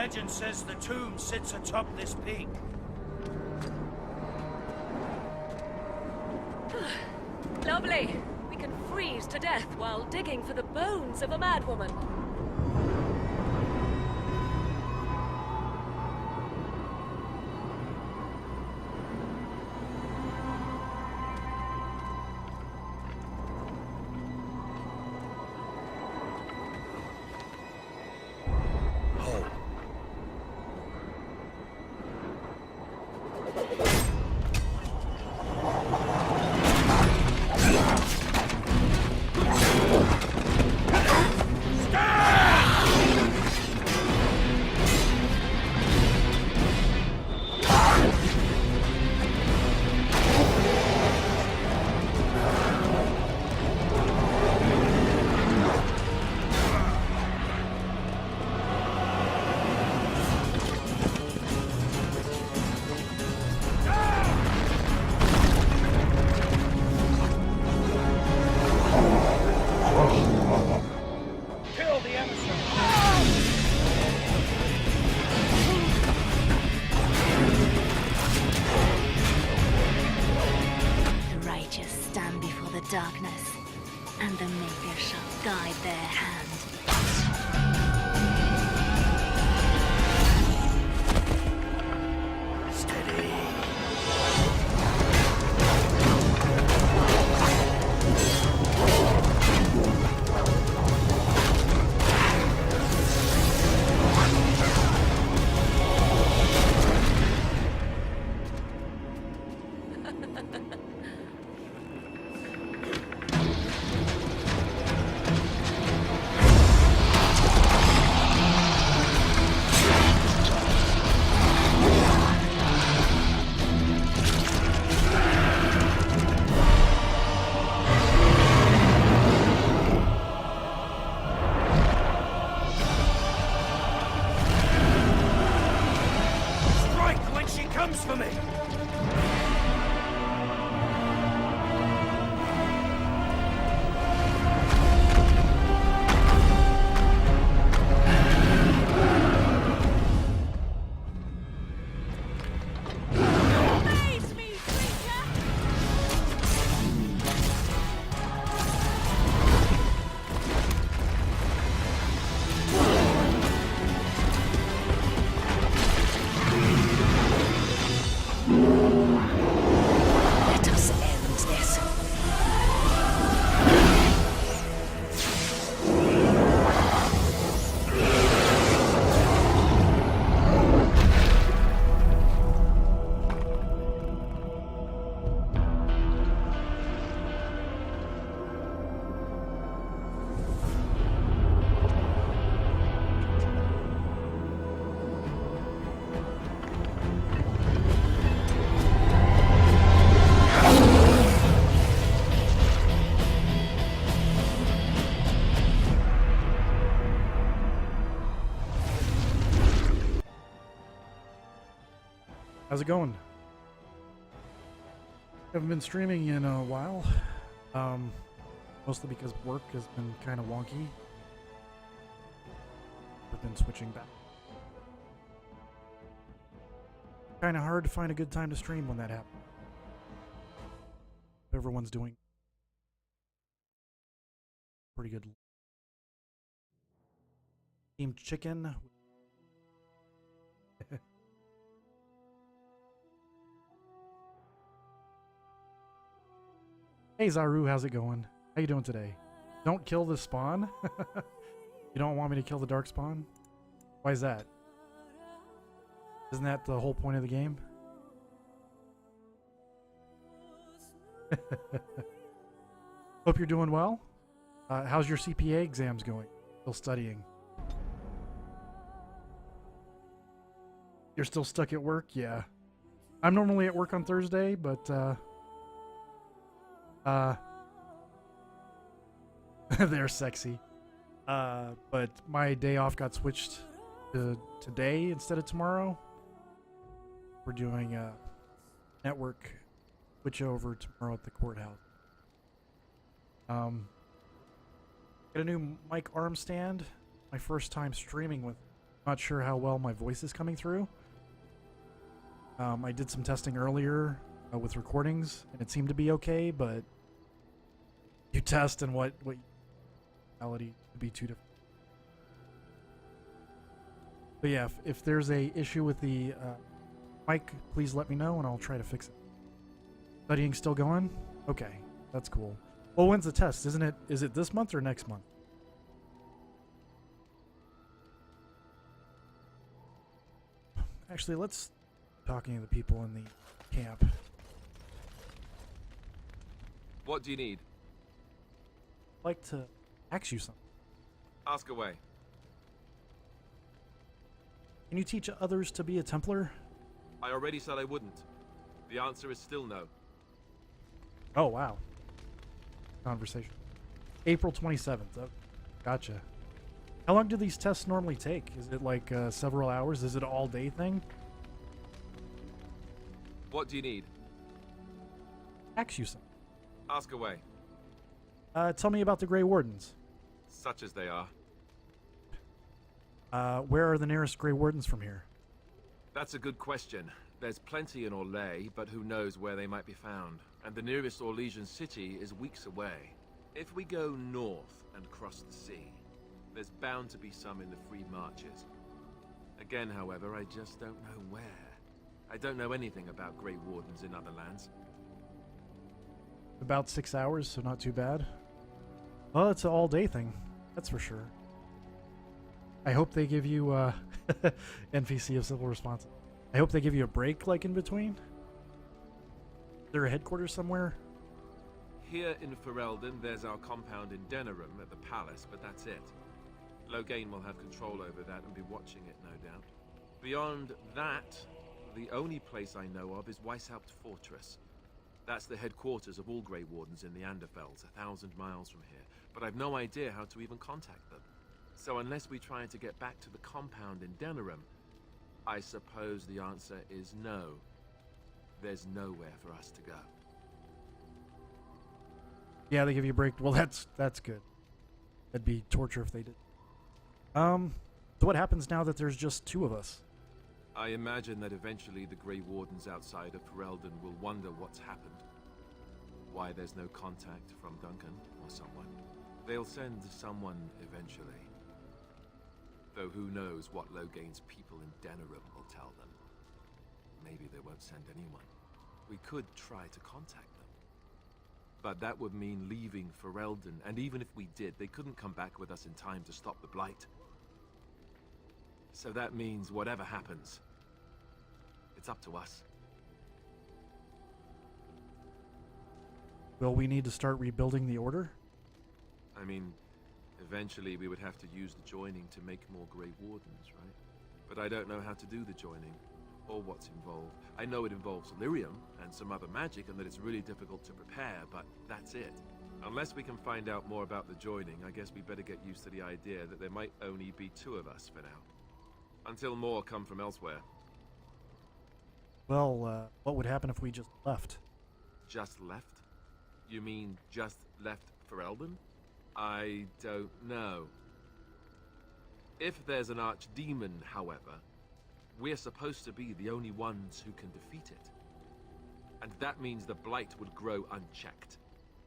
Legend says the tomb sits atop this peak. Lovely. We can freeze to death while digging for the bones of a madwoman. Darkness, and the Maker shall guide their hand. For me. How's it going? Haven't been streaming in a while, mostly because work has been kind of wonky. I've been switching back. Kind of hard to find a good time to stream when that happens. Everyone's doing pretty good. Team Chicken. Hey Zaru, how's it going? How you doing today? Don't kill the spawn? You don't want me to kill the dark spawn? Why is that? Isn't that the whole point of the game? Hope you're doing well. How's your CPA exams going? Still studying? You're still stuck at work? Yeah. I'm normally at work on Thursday, but they're sexy. But my day off got switched to today instead of tomorrow. We're doing a network switch over tomorrow at the courthouse. Got a new mic arm stand. My first time streaming with. Not sure how well my voice is coming through. I did some testing earlier with recordings, and it seemed to be okay, but you test and what reality could be two different. But yeah, if there's a issue with the mic, please let me know and I'll try to fix it. Studying still going? Okay, that's cool. Well, when's the test? Isn't it? Is it this month or next month? Actually, let's talking to the people in the camp. What do you need? I'd like to ask you something. Ask away. Can you teach others to be a Templar? I already said I wouldn't. The answer is still no. Oh, wow. Conversation. April 27th. Oh, gotcha. How long do these tests normally take? Is it like several hours? Is it an all-day thing? What do you need? Ask you something. Ask away. Tell me about the Grey Wardens. Such as they are. Where are the nearest Grey Wardens from here? That's a good question. There's plenty in Orlais, but who knows where they might be found. And the nearest Orlesian city is weeks away. If we go north and cross the sea, there's bound to be some in the Free Marches. Again, however, I just don't know where. I don't know anything about Grey Wardens in other lands. About 6 hours, so not too bad. Well, it's an all-day thing, that's for sure. I hope they give you NPC of Civil Response. I hope they give you a break, like, in between. Is there a headquarters somewhere? Here in Ferelden, there's our compound in Denerim at the palace, but that's it. Loghain will have control over that and be watching it, no doubt. Beyond that, the only place I know of is Weishaupt Fortress. That's the headquarters of all Grey Wardens in the Anderfells, 1,000 miles from here. But I've no idea how to even contact them. So unless we try to get back to the compound in Denerim, I suppose the answer is no. There's nowhere for us to go. Yeah, they give you a break. Well, that's good. That'd be torture if they did. So what happens now that there's just two of us? I imagine that eventually the Grey Wardens outside of Ferelden will wonder what's happened. Why there's no contact from Duncan or someone. They'll send someone eventually. Though who knows what Loghain's people in Denerim will tell them. Maybe they won't send anyone. We could try to contact them. But that would mean leaving Ferelden, and even if we did, they couldn't come back with us in time to stop the Blight. So that means whatever happens, it's up to us. Will we need to start rebuilding the Order? I mean, eventually we would have to use the joining to make more Grey Wardens, right? But I don't know how to do the joining, or what's involved. I know it involves lyrium and some other magic, and that it's really difficult to prepare, but that's it. Unless we can find out more about the joining, I guess we better get used to the idea that there might only be two of us for now. Until more come from elsewhere. Well, what would happen if we just left? Just left? You mean just left Ferelden? I don't know. If there's an archdemon, however, we're supposed to be the only ones who can defeat it. And that means the Blight would grow unchecked.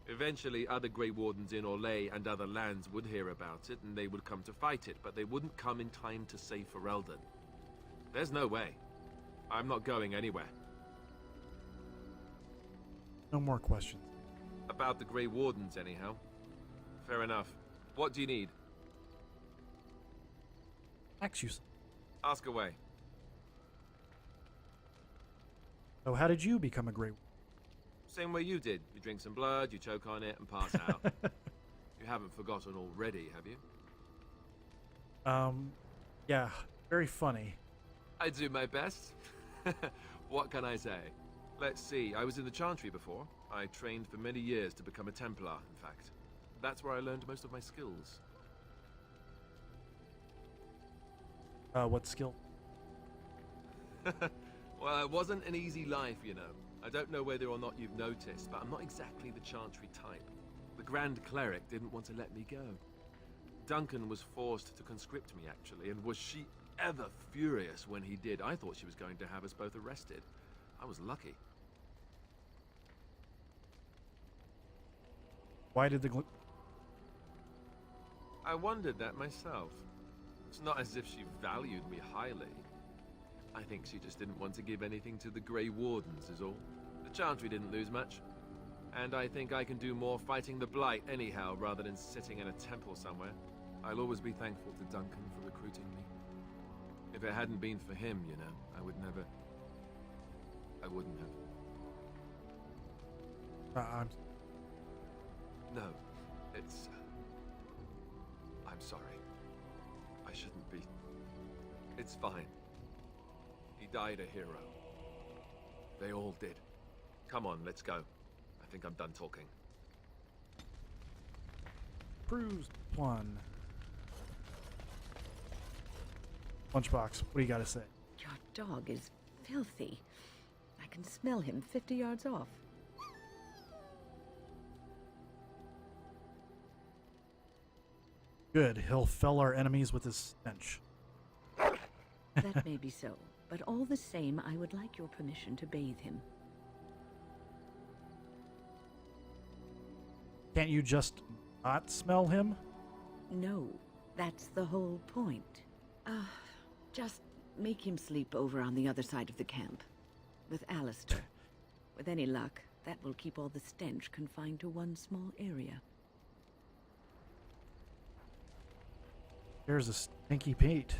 Eventually, other Grey Wardens in Orlais and other lands would hear about it, and they would come to fight it, but they wouldn't come in time to save Ferelden. There's no way. I'm not going anywhere. No more questions. About the Grey Wardens, anyhow. Fair enough. What do you need? Ask you something. Ask away. So how did you become a Grey Warden? Same way you did. You drink some blood, you choke on it, and pass out. You haven't forgotten already, have you? Yeah, very funny. I do my best. What can I say? Let's see, I was in the Chantry before. I trained for many years to become a Templar, in fact. That's where I learned most of my skills. What skill? Well, it wasn't an easy life, you know. I don't know whether or not you've noticed, but I'm not exactly the Chantry type. The Grand Cleric didn't want to let me go. Duncan was forced to conscript me, actually, and was she... ever furious when he did. I thought she was going to have us both arrested. I was lucky. Why did the I wondered that myself. It's not as if she valued me highly. I think she just didn't want to give anything to the Grey Wardens is all. The Chantry didn't lose much. And I think I can do more fighting the Blight anyhow, rather than sitting in a temple somewhere. I'll always be thankful to Duncan for recruiting me. If it hadn't been for him, you know, I wouldn't have. No, it's... I'm sorry. I shouldn't be. It's fine. He died a hero. They all did. Come on, let's go. I think I'm done talking. Cruise one. Lunchbox, what do you got to say? Your dog is filthy. I can smell him 50 yards off. Good, he'll fell our enemies with his stench. That may be so, but all the same, I would like your permission to bathe him. Can't you just not smell him? No, that's the whole point. Just make him sleep over on the other side of the camp. With Alistair. With any luck, that will keep all the stench confined to one small area. There's a stinky Pete.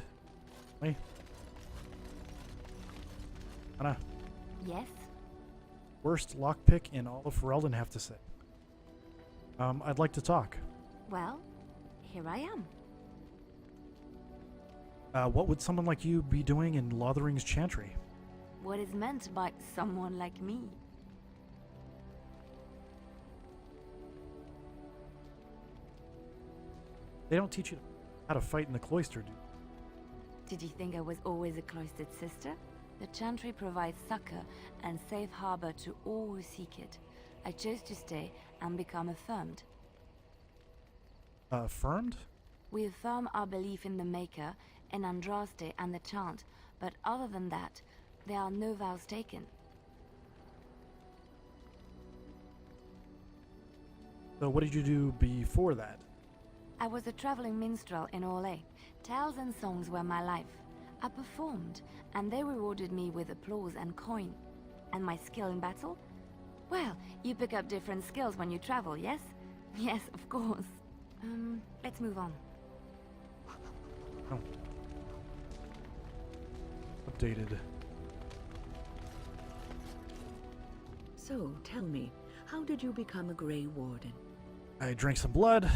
Hey. Anna, Yes? worst lockpick in all of Ferelden, have to say. I'd like to talk. Well, here I am. What would someone like you be doing in Lothering's Chantry? What is meant by someone like me? They don't teach you how to fight in the cloister, do? Did you think I was always a cloistered sister? The Chantry provides succor and safe harbor to all who seek it. I chose to stay and become affirmed. Affirmed? We affirm our belief in the Maker, in Andraste and the Chant, but other than that, there are no vows taken. So what did you do before that? I was a traveling minstrel in E08. Tales and songs were my life. I performed, and they rewarded me with applause and coin. And my skill in battle? Well, you pick up different skills when you travel, yes? Yes, of course. Let's move on. Oh. Updated. So, tell me, how did you become a Grey Warden? I drank some blood.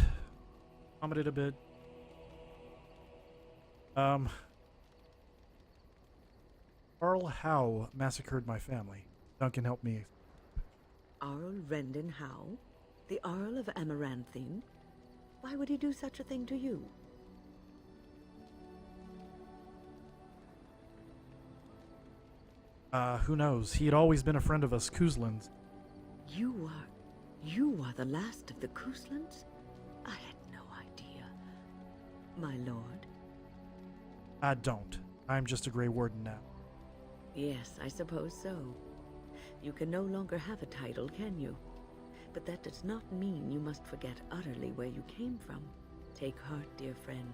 Vomited a bit. Earl Howe massacred my family. Duncan helped me. Arl Rendon Howe? The Earl of Amaranthine? Why would he do such a thing to you? Who knows? He had always been a friend of us Kuzlins. You are the last of the Kuslans? I had no idea. My lord? I don't. I'm just a Grey Warden now. Yes, I suppose so. You can no longer have a title, can you? But that does not mean you must forget utterly where you came from. Take heart, dear friend.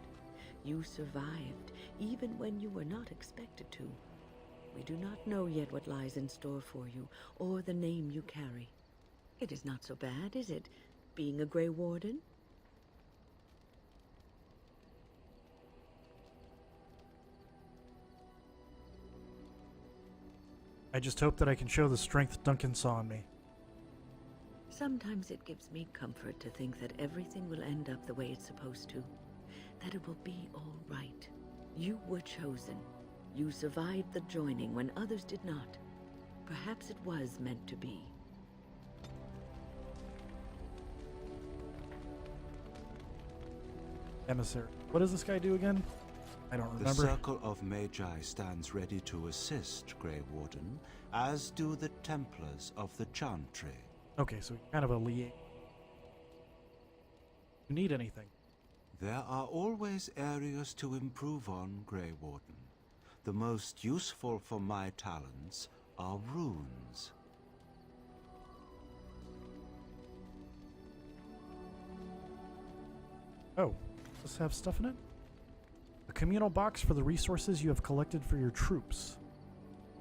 You survived, even when you were not expected to. We do not know yet what lies in store for you, or the name you carry. It is not so bad, is it, being a Grey Warden? I just hope that I can show the strength Duncan saw in me. Sometimes it gives me comfort to think that everything will end up the way it's supposed to. That it will be all right. You were chosen. You survived the joining when others did not. Perhaps it was meant to be. Emissary. What does this guy do again? I don't The remember. Circle of Magi stands ready to assist, Grey Warden, as do the Templars of the Chantry. Okay, so kind of a liaison. You need anything? There are always areas to improve on, Grey Warden. the most useful for my talents are runes. Oh, does this have stuff in it? A communal box for the resources you have collected for your troops.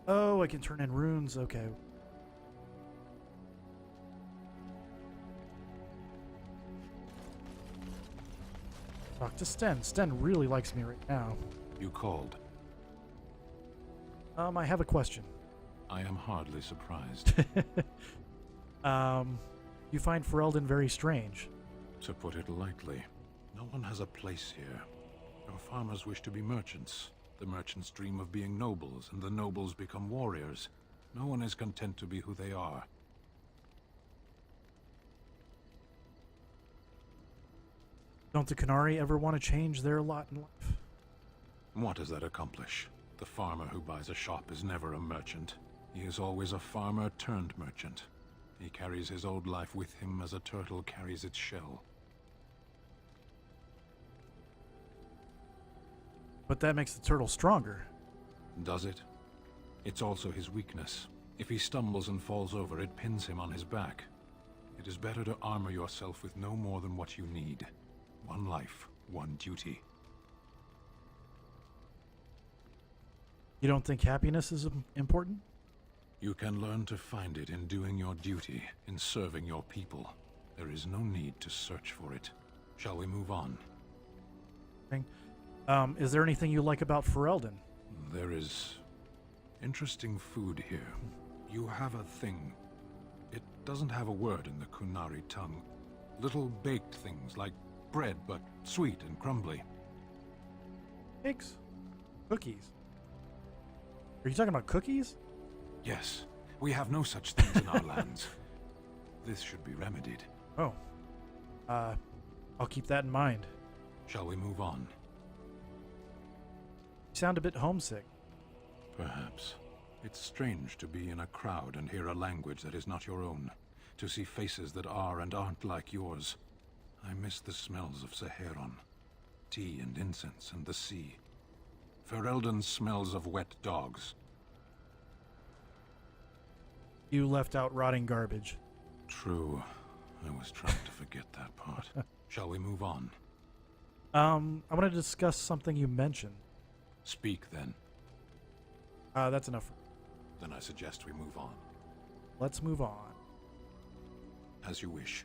Oh, I can turn in runes. Okay. Talk to Sten. Sten really likes me right now. You called. I have a question. I am hardly surprised. You find Ferelden very strange. To put it lightly, no one has a place here. Our farmers wish to be merchants. The merchants dream of being nobles, and the nobles become warriors. No one is content to be who they are. Don't the Qunari ever want to change their lot in life? What does that accomplish? The farmer who buys a shop is never a merchant. He is always a farmer turned merchant. He carries his old life with him as a turtle carries its shell. But that makes the turtle stronger. Does it? It's also his weakness. If he stumbles and falls over, it pins him on his back. It is better to armor yourself with no more than what you need. One life, one duty. You don't think happiness is important? You can learn to find it in doing your duty, in serving your people. There is no need to search for it. Shall we move on? Is there anything you like about Ferelden? There is interesting food here. You have a thing. It doesn't have a word in the Qunari tongue. Little baked things like bread, but sweet and crumbly. Cakes? Cookies? Are you talking about cookies? Yes, we have no such things in our lands. This should be remedied. Oh. I'll keep that in mind. Shall we move on? You sound a bit homesick. Perhaps. It's strange to be in a crowd and hear a language that is not your own. To see faces that are and aren't like yours. I miss the smells of Saharan. Tea and incense and the sea. Ferelden smells of wet dogs. You left out rotting garbage. True. I was trying to forget that part. Shall we move on? I want to discuss something you mentioned. Speak, then. That's enough. Then I suggest we move on. Let's move on. As you wish.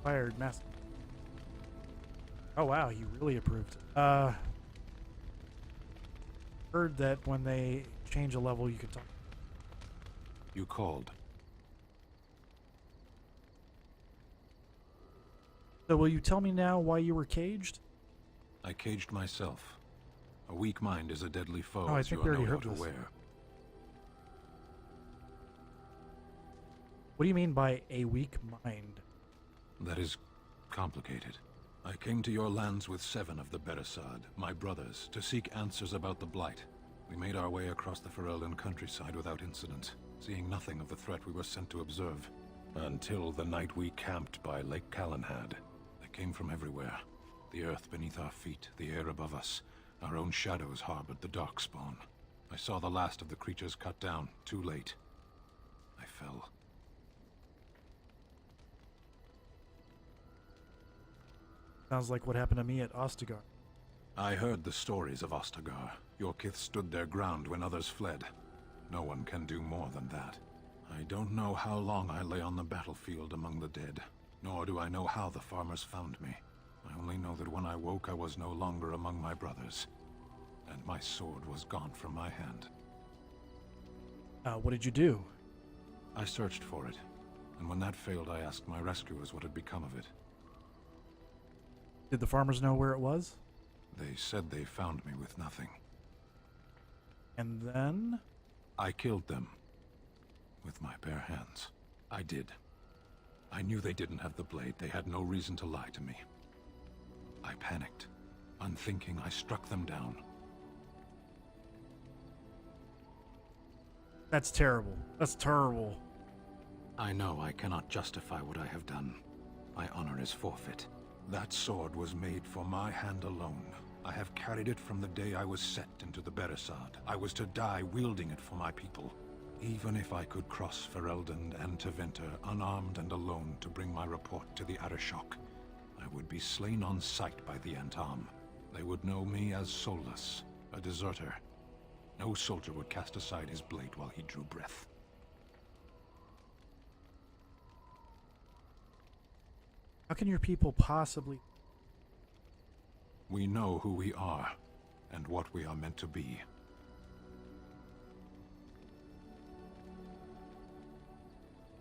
Fired master. Oh wow, you really approved. Heard that when they change a level, you can talk. You called. So will you tell me now why you were caged? I caged myself. A weak mind is a deadly foe, Oh, I as think you we are no already heard doubt this. aware. What do you mean by a weak mind? That is complicated. I came to your lands with 7 of the Beresad, my brothers, to seek answers about the Blight. We made our way across the Ferelden countryside without incident, seeing nothing of the threat we were sent to observe. Until the night we camped by Lake Calenhad. They came from everywhere. The earth beneath our feet, the air above us. Our own shadows harbored the darkspawn. I saw the last of the creatures cut down, too late. I fell. Sounds like what happened to me at Ostagar. I heard the stories of Ostagar. Your kith stood their ground when others fled. No one can do more than that. I don't know how long I lay on the battlefield among the dead, nor do I know how the farmers found me. I only know that when I woke I was no longer among my brothers, and my sword was gone from my hand. What did you do? I searched for it, and when that failed I asked my rescuers what had become of it. Did the farmers know where it was? They said they found me with nothing. And then? I killed them. With my bare hands. I did. I knew they didn't have the blade. They had no reason to lie to me. I panicked. Unthinking, I struck them down. That's terrible. That's terrible. I know I cannot justify what I have done. My honor is forfeit. That sword was made for my hand alone. I have carried it from the day I was set into the Beresard. I was to die wielding it for my people. Even if I could cross Ferelden and Tevinter unarmed and alone to bring my report to the Arishok, I would be slain on sight by the Antam. They would know me as soulless, a deserter. No soldier would cast aside his blade while he drew breath. How can your people possibly... We know who we are, and what we are meant to be.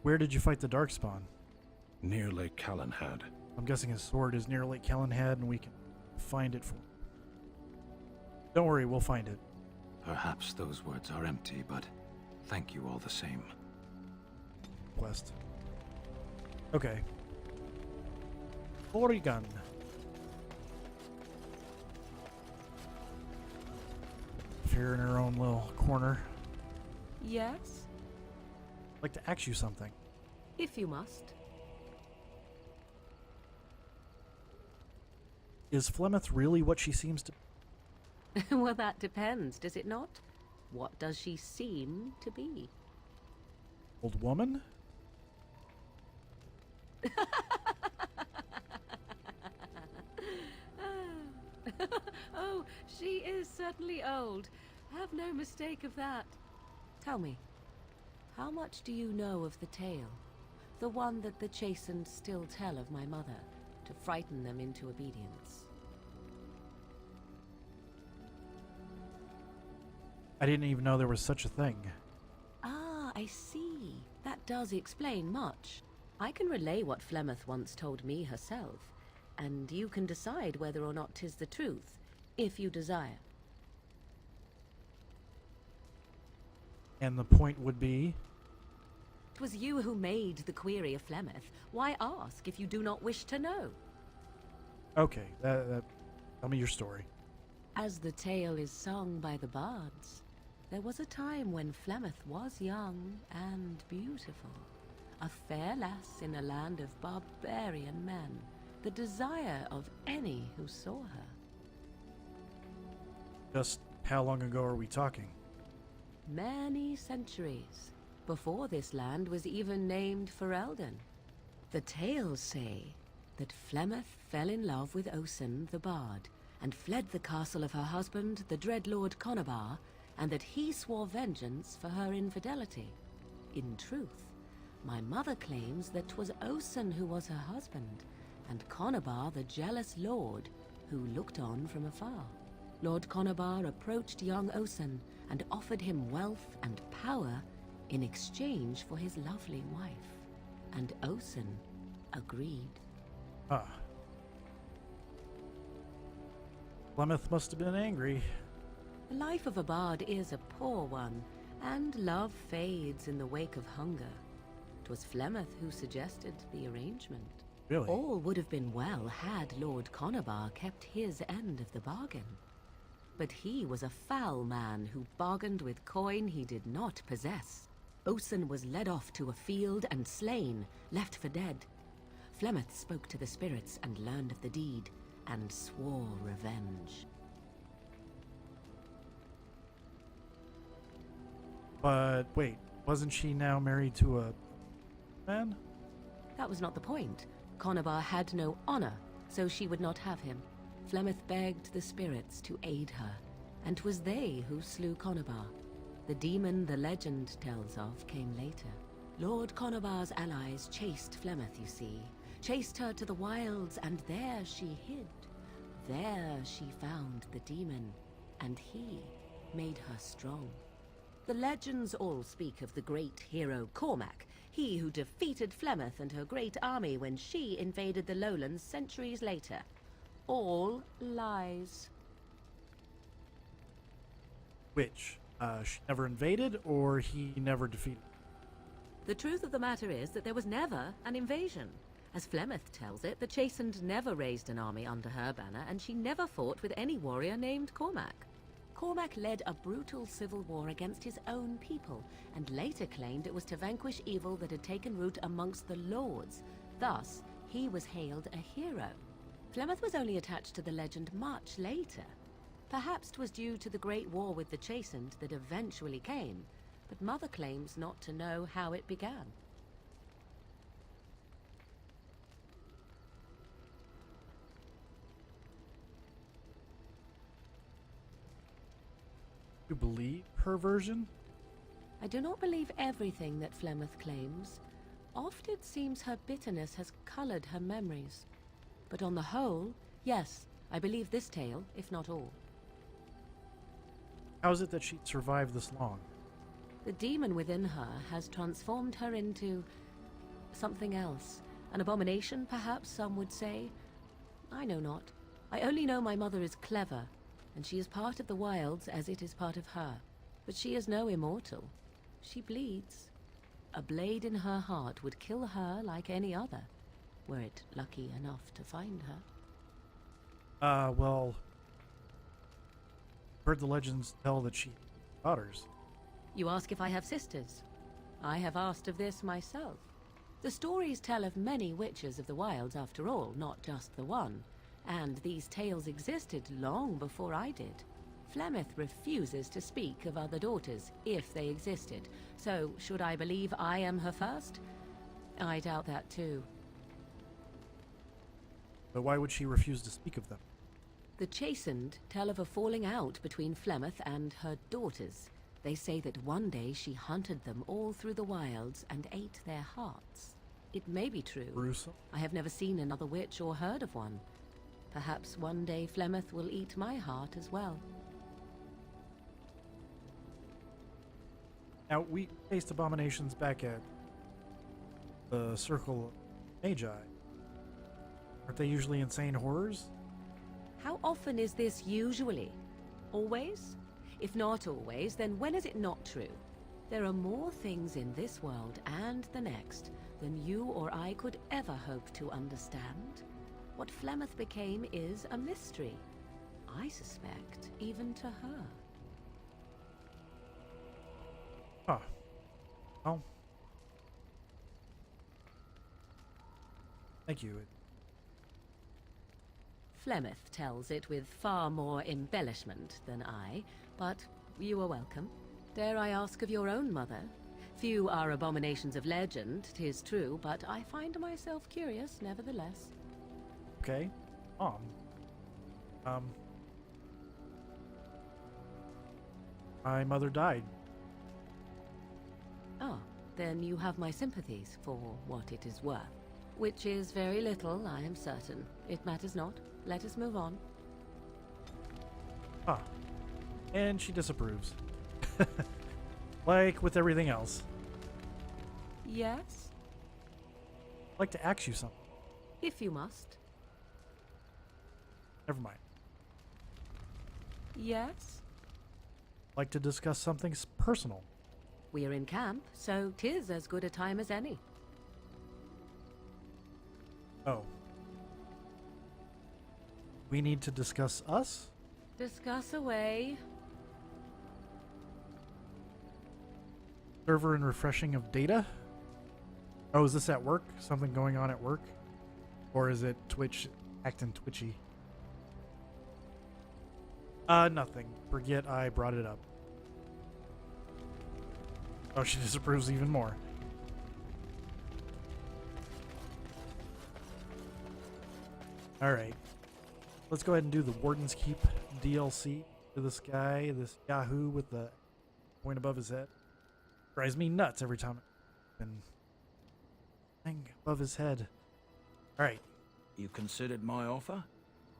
Where did you fight the Darkspawn? Near Lake Callanhad. I'm guessing his sword is near Lake Kellenhead, and we can find it for him. Don't worry, we'll find it. Perhaps those words are empty, but thank you all the same. Quest. Okay. Oregon. Here in her own little corner. Yes? I'd like to ask you something. If you must. Is Flemeth really what she seems to... Well, that depends, does it not? What does she seem to be? Old woman? Oh, she is certainly old. Have no mistake of that. Tell me, how much do you know of the tale? The one that the chastened still tell of my mother, to frighten them into obedience. I didn't even know there was such a thing. Ah, I see. That does explain much. I can relay what Flemeth once told me herself, and you can decide whether or not 'tis the truth, if you desire. And the point would be... 'Twas you who made the query of Flemeth. Why ask if you do not wish to know? Okay, tell me your story. As the tale is sung by the bards, there was a time when Flemeth was young and beautiful. A fair lass in a land of barbarian men, the desire of any who saw her. Just how long ago are we talking? Many centuries, before this land was even named Ferelden. The tales say that Flemeth fell in love with Osen the Bard, and fled the castle of her husband, the Dreadlord Conobar, and that he swore vengeance for her infidelity. In truth, my mother claims that 'twas Osen who was her husband, and Conobar the jealous lord who looked on from afar. Lord Conobar approached young Osen and offered him wealth and power in exchange for his lovely wife, and Osen agreed. Ah. Flemeth must have been angry. The life of a bard is a poor one, and love fades in the wake of hunger. 'Twas Flemeth who suggested the arrangement. Really? All would have been well had Lord Conobar kept his end of the bargain. But he was a foul man who bargained with coin he did not possess. Osen was led off to a field and slain, left for dead. Flemeth spoke to the spirits and learned of the deed, and swore revenge. But wait, wasn't she now married to a man? That was not the point. Conobar had no honor, so she would not have him. Flemeth begged the spirits to aid her, and 'twas they who slew Conobar. The demon the legend tells of came later. Lord Conobar's allies chased Flemeth, you see. Chased her to the wilds, and there she hid. There she found the demon, and he made her strong. The legends all speak of the great hero Cormac, he who defeated Flemeth and her great army when she invaded the lowlands centuries later. All lies. Which? She never invaded, or he never defeated? The truth of the matter is that there was never an invasion. As Flemeth tells it, the Chastened never raised an army under her banner, and she never fought with any warrior named Cormac. Cormac led a brutal civil war against his own people, and later claimed it was to vanquish evil that had taken root amongst the lords. Thus, he was hailed a hero. Flemeth was only attached to the legend much later. Perhaps 'twas due to the Great War with the Chastened that eventually came, but Mother claims not to know how it began. You believe her version? I do not believe everything that Flemeth claims. Oft it seems her bitterness has colored her memories. But on the whole, yes, I believe this tale, if not all. How is it that she'd survived this long? The demon within her has transformed her into something else. An abomination, perhaps some would say. I know not. I only know my mother is clever, and she is part of the wilds as it is part of her. But she is no immortal. She bleeds. A blade in her heart would kill her like any other, were it lucky enough to find her. Well, heard the legends tell that she had daughters. You ask if I have sisters. I have asked of this myself. The stories tell of many witches of the wilds after all, not just the one. And these tales existed long before I did. Flemeth refuses to speak of other daughters, if they existed. So, should I believe I am her first? I doubt that too. But why would she refuse to speak of them? The Chastened tell of a falling out between Flemeth and her daughters. They say that one day she hunted them all through the wilds and ate their hearts. It may be true. Gruesome. I have never seen another witch or heard of one. Perhaps one day Flemeth will eat my heart as well. Now, we faced abominations back at the Circle of Magi. Aren't they usually insane horrors? How often is this usually? Always? If not always, then when is it not true? There are more things in this world and the next than you or I could ever hope to understand. What Flemeth became is a mystery. I suspect, even to her. Huh. Well. Thank you. Flemeth tells it with far more embellishment than I, but you are welcome. Dare I ask of your own mother? Few are abominations of legend, 'tis true, but I find myself curious nevertheless. Okay. My mother died. Ah, then you have my sympathies for what it is worth. Which is very little, I am certain. It matters not. Let us move on. Ah. And she disapproves. Like with everything else. Yes? I'd like to ask you something. If you must. Never mind. Yes? I'd like to discuss something personal. We are in camp, so 'tis as good a time as any. Oh. We need to discuss us? Discuss away. Server and refreshing of data? Oh, is this at work? Something going on at work? Or is it Twitch acting twitchy? Nothing. Forget I brought it up. Oh, she disapproves even more. Alright. Let's go ahead and do the Warden's Keep DLC to this guy, this Yahoo with the point above his head. Drives me nuts every time and thing above his head. Alright. You considered my offer?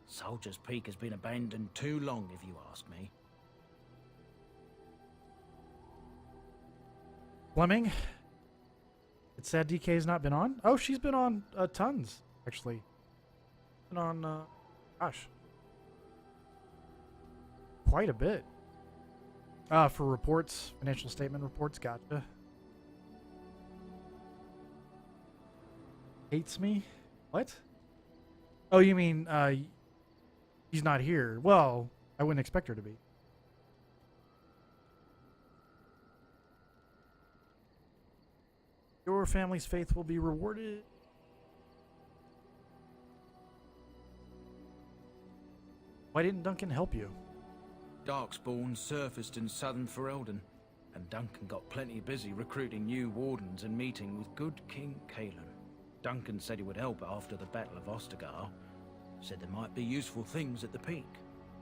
Soldier's Peak has been abandoned too long, if you ask me. Fleming? It's sad DK's not been on? Oh, she's been on tons, actually. Been on, gosh. Quite a bit. For reports, financial statement reports, gotcha. Hates me? What? Oh, you mean, she's not here. Well, I wouldn't expect her to be. Your family's faith will be rewarded. Why didn't Duncan help you? Darkspawn surfaced in southern Ferelden, and Duncan got plenty busy recruiting new wardens and meeting with good King Cailan. Duncan said he would help after the Battle of Ostagar. Said there might be useful things at the peak,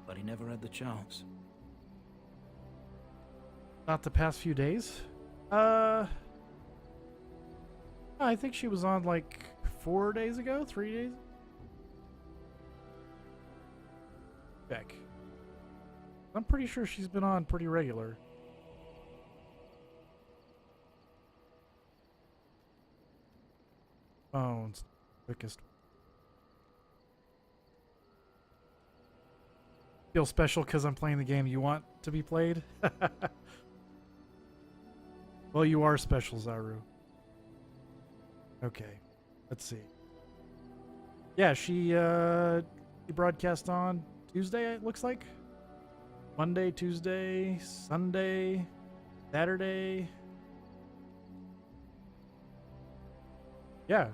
but he never had the chance. Not the past few days? I think she was on like 4 days ago, 3 days. Check. I'm pretty sure she's been on pretty regular. Phones, quickest. Feel special because I'm playing the game you want to be played? Well, you are special, Zaru. Okay, let's see. Yeah, she broadcast on Tuesday, it looks like. Monday, Tuesday, Sunday, Saturday. Yeah.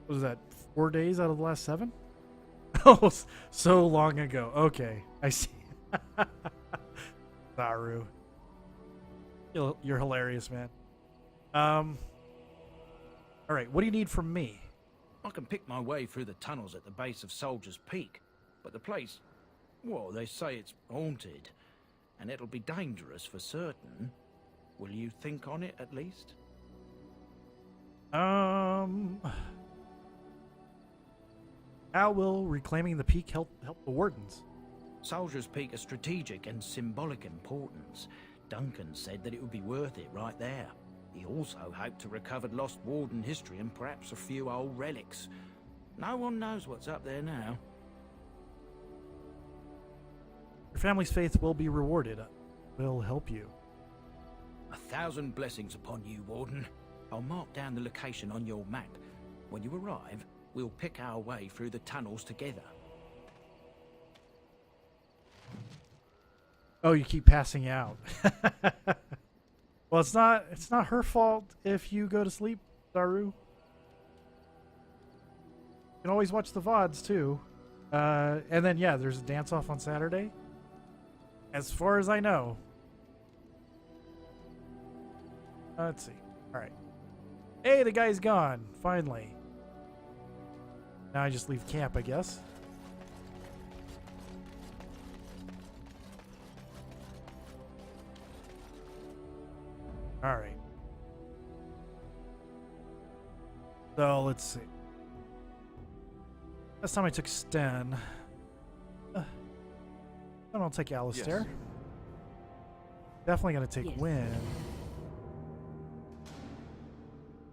What was that, 4 days out of the last 7? Oh, so long ago. Okay, I see. Zaru. You're hilarious, man. Alright, what do you need from me? I can pick my way through the tunnels at the base of Soldier's Peak, but the place, well, they say it's haunted, and it'll be dangerous for certain. Will you think on it, at least? How will reclaiming the peak help the Wardens? Soldier's Peak is strategic and symbolic importance. Duncan said that it would be worth it right there. He also hoped to recover lost Warden history and perhaps a few old relics. No one knows what's up there now. Your family's faith will be rewarded. Will help you. 1,000 blessings upon you, Warden. I'll mark down the location on your map. When you arrive, we'll pick our way through the tunnels together. Oh, you keep passing out. Well, it's not her fault if you go to sleep, Zaru. You can always watch the VODs too. And then yeah, there's a dance off on Saturday. As far as I know. Let's see. Alright. Hey, the guy's gone. Finally. Now I just leave camp, I guess. Alright. So, let's see. Last time I took Sten. Then I'll take Alistair. Yes. Definitely going to take Yes. Wynn.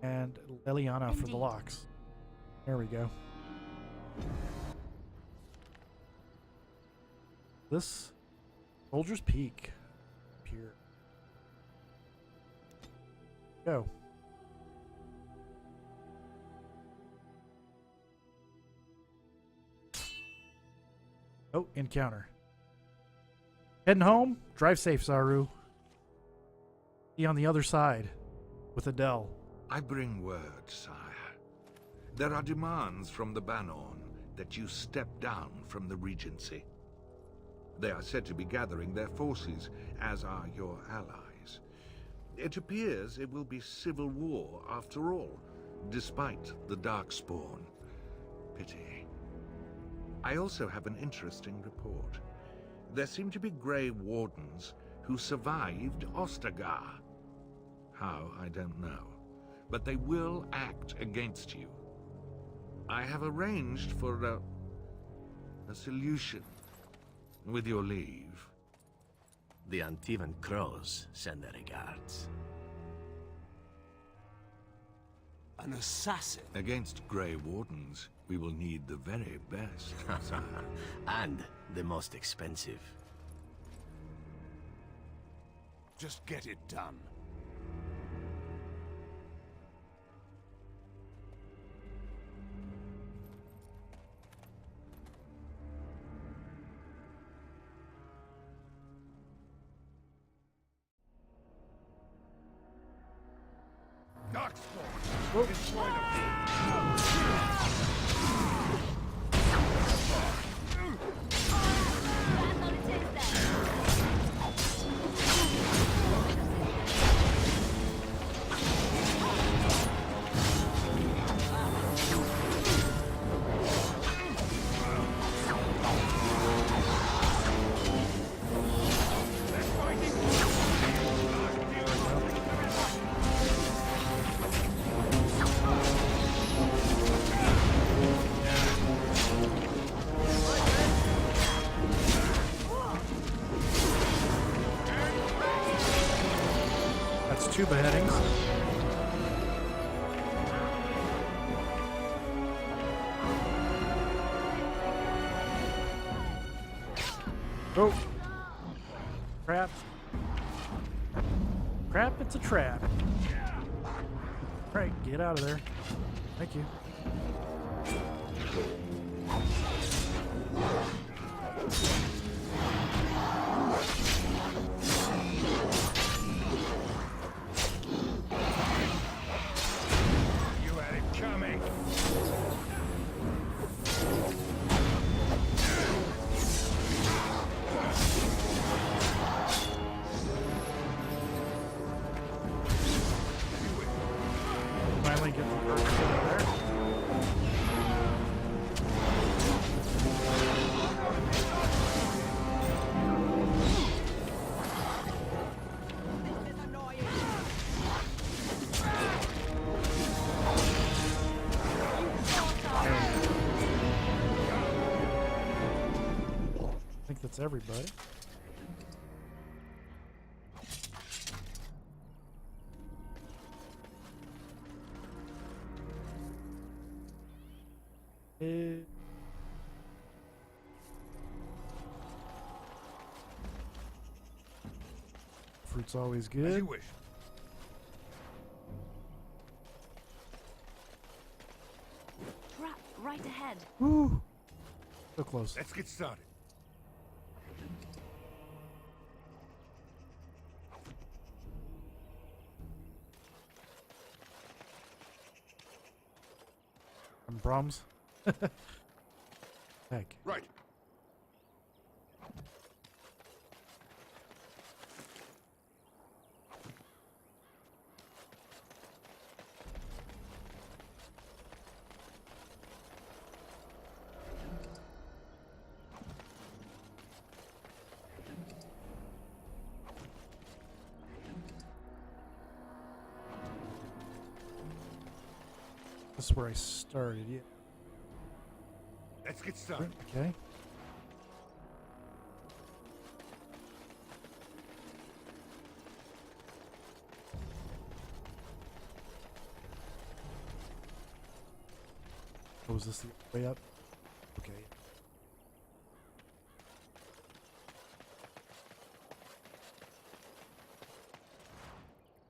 And Liliana for the Indeed. locks. There we go. This Soldier's Peak. Here. Go. Oh, encounter. Heading home? Drive safe, Zaru. Be on the other side with Adele. I bring word, sire. There are demands from the Banorn that you step down from the Regency. They are said to be gathering their forces, as are your allies. It appears it will be civil war after all, despite the Darkspawn. Pity. I also have an interesting report. There seem to be Grey Wardens who survived Ostagar. How, I don't know. But they will act against you. I have arranged for a solution, with your leave. The Antivan Crows send their regards. An assassin? Against Grey Wardens, we will need the very best, sire. And the most expensive. Just get it done. Darkspawn! Destroy the two beheadings. Oh! Crap. Crap, it's a trap. Alright, get out of there. Thank you. You had it coming. Finally get the burgers out of there. I think that's everybody. Fruit's always As good. you wish. Trap right ahead. Woo! So close. Let's get started. Some Brahms. Heck. Right. This is where I started, yeah. Let's get started. Okay. Oh, is this the way up? Okay.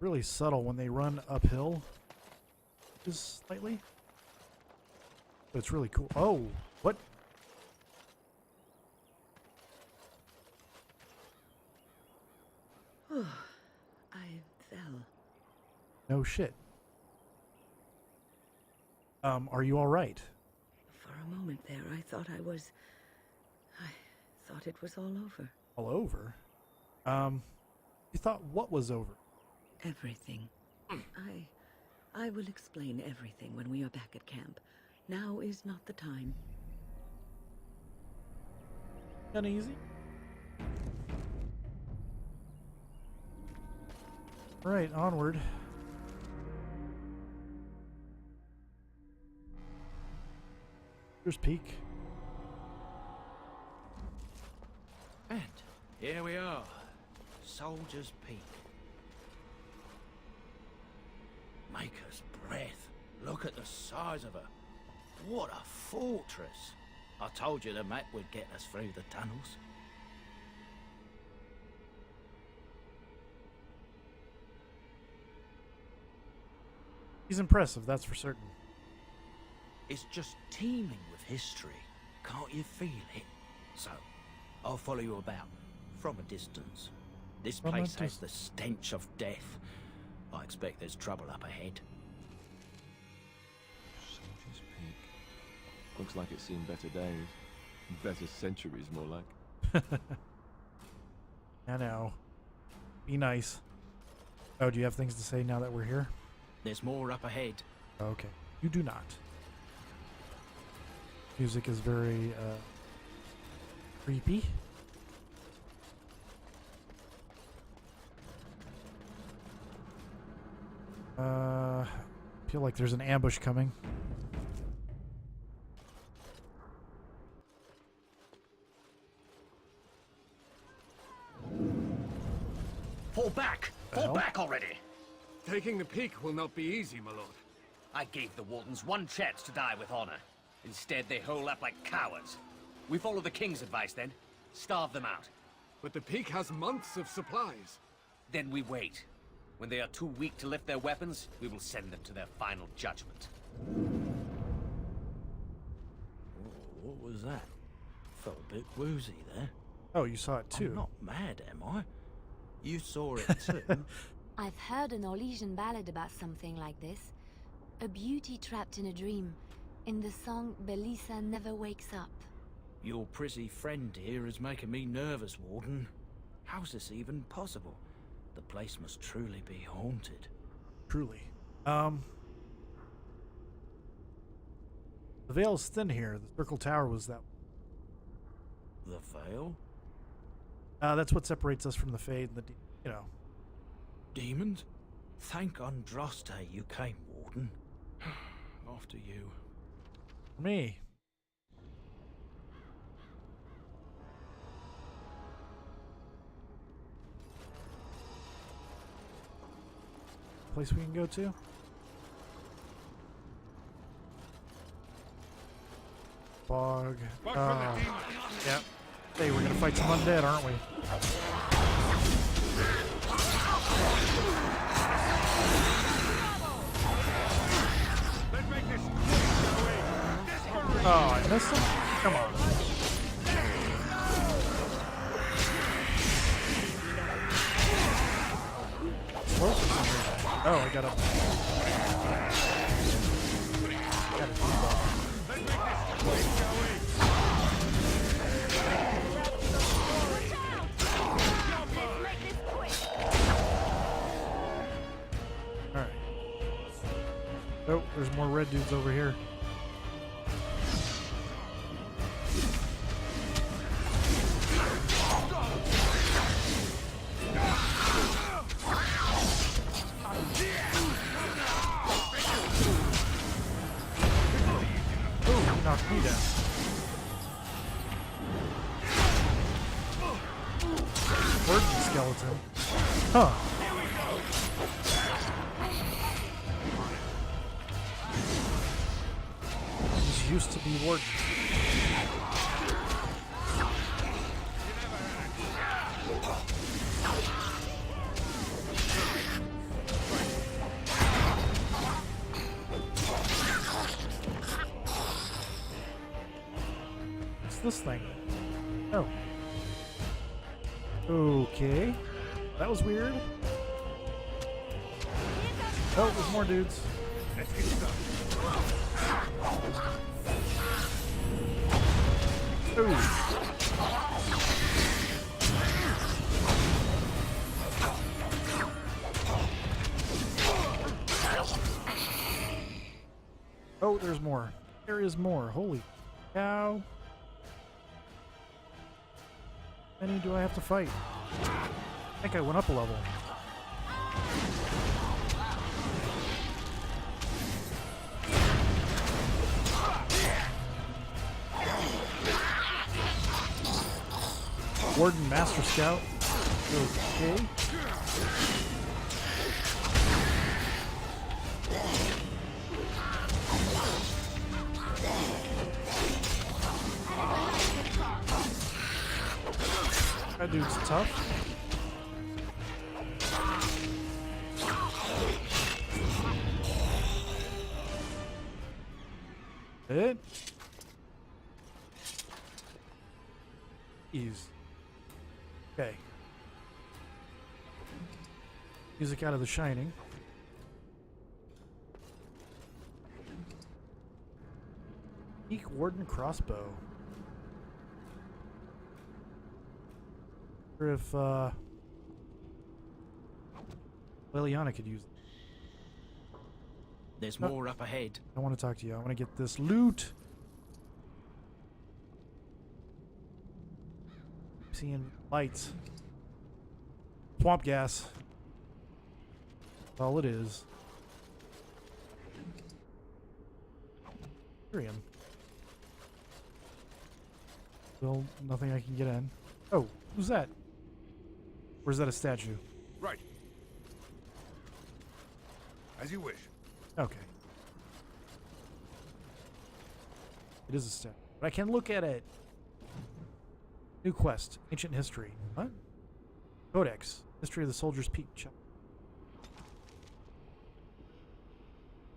Really subtle when they run uphill. Just slightly. But it's really cool. Oh, what? I fell. No shit. Are you all right? For a moment there, I thought I thought it was all over. All over? You thought what was over? Everything. I will explain everything when we are back at camp. Now is not the time. Uneasy? Right, onward. Here's Peak. And here we are. Soldier's Peak. Maker's breath. Look at the size of her. What a fortress. I told you the map would get us through the tunnels. He's impressive, that's for certain. It's just teeming with history. Can't you feel it? So, I'll follow you about, from a distance. This From a place has dis- the stench of death. I expect there's trouble up ahead. Soldier's Peak. Looks like it's seen better days. Better centuries, more like. I know. Be nice. Oh, do you have things to say now that we're here? There's more up ahead. Okay. You do not. Music is very, creepy. Feel like there's an ambush coming. Fall back! Fall back already! Taking the peak will not be easy, my lord. I gave the Wardens one chance to die with honor. Instead, they hole up like cowards. We follow the King's advice, then. Starve them out. But the peak has months of supplies. Then we wait. When they are too weak to lift their weapons, we will send them to their final judgment. What was that? Felt a bit woozy there. Oh, you saw it too. I'm not mad, am I? You saw it too. I've heard an Orlesian ballad about something like this. A beauty trapped in a dream. In the song, Belisa never wakes up. Your prissy friend here is making me nervous, Warden. How's this even possible? The place must truly be haunted. Truly. The veil's thin here. The Circle Tower was that. The veil? That's what separates us from the Fade and the, you know. Demons? Thank Andraste you came, Warden. After you. Me. Place we can go to? Bog. Yep. Hey, we're gonna fight some undead, aren't we? Oh, I missed him? Come on. Slow for some reason. Oh, I got up. Got a debuff. Alright. Oh, there's more red dudes over here. Knocked me down. Warden skeleton. Huh. These used to be wardens. This thing. Oh. Okay. That was weird. Oh, there's more dudes. Let's get started. Ooh. Oh, there's more. There is more. Holy cow. How many do I have to fight? I think I went up a level. Warden Master Scout. Okay. That dude's tough. It. Ease. Okay. Music out of The Shining. Peak Warden crossbow. Or if Liliana could use it. There's more up ahead. I want to talk to you. I want to get this loot. Seeing lights. Swamp gas. That's all it is. Tyrion. Still nothing I can get in. Oh, who's that? Or is that a statue? Right. As you wish. Okay. It is a step. But I can look at it. New quest. Ancient history. What? Codex. History of the Soldier's Peak.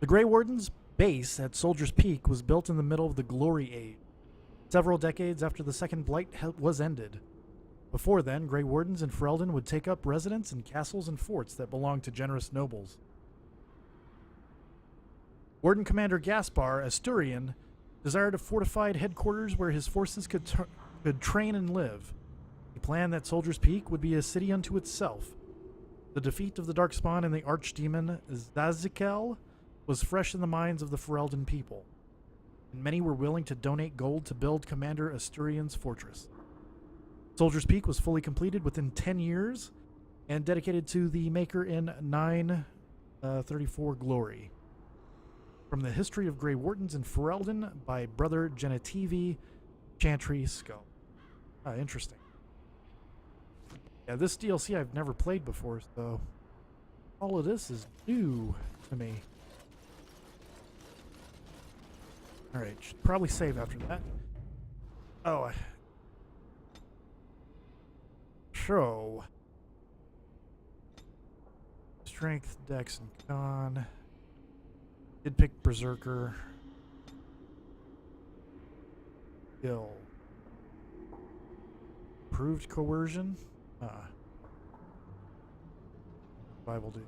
The Grey Warden's base at Soldier's Peak was built in the middle of the Glory Age, several decades after the Second Blight was ended. Before then, Grey Wardens in Ferelden would take up residence in castles and forts that belonged to generous nobles. Warden Commander Gaspar Asturian desired a fortified headquarters where his forces could train and live. He planned that Soldier's Peak would be a city unto itself. The defeat of the Darkspawn and the Archdemon Zazikel was fresh in the minds of the Ferelden people, and many were willing to donate gold to build Commander Asturian's fortress. Soldier's Peak was fully completed within 10 years and dedicated to the Maker in 934 Glory. From the History of Grey Wardens in Ferelden by Brother Genetivi Chantry Skull. Interesting. Yeah, this DLC I've never played before, so all of this is new to me. Alright, should probably save after that. Oh, so strength, dex, and con. Did pick Berserker. Skill. Improved coercion. Bible do.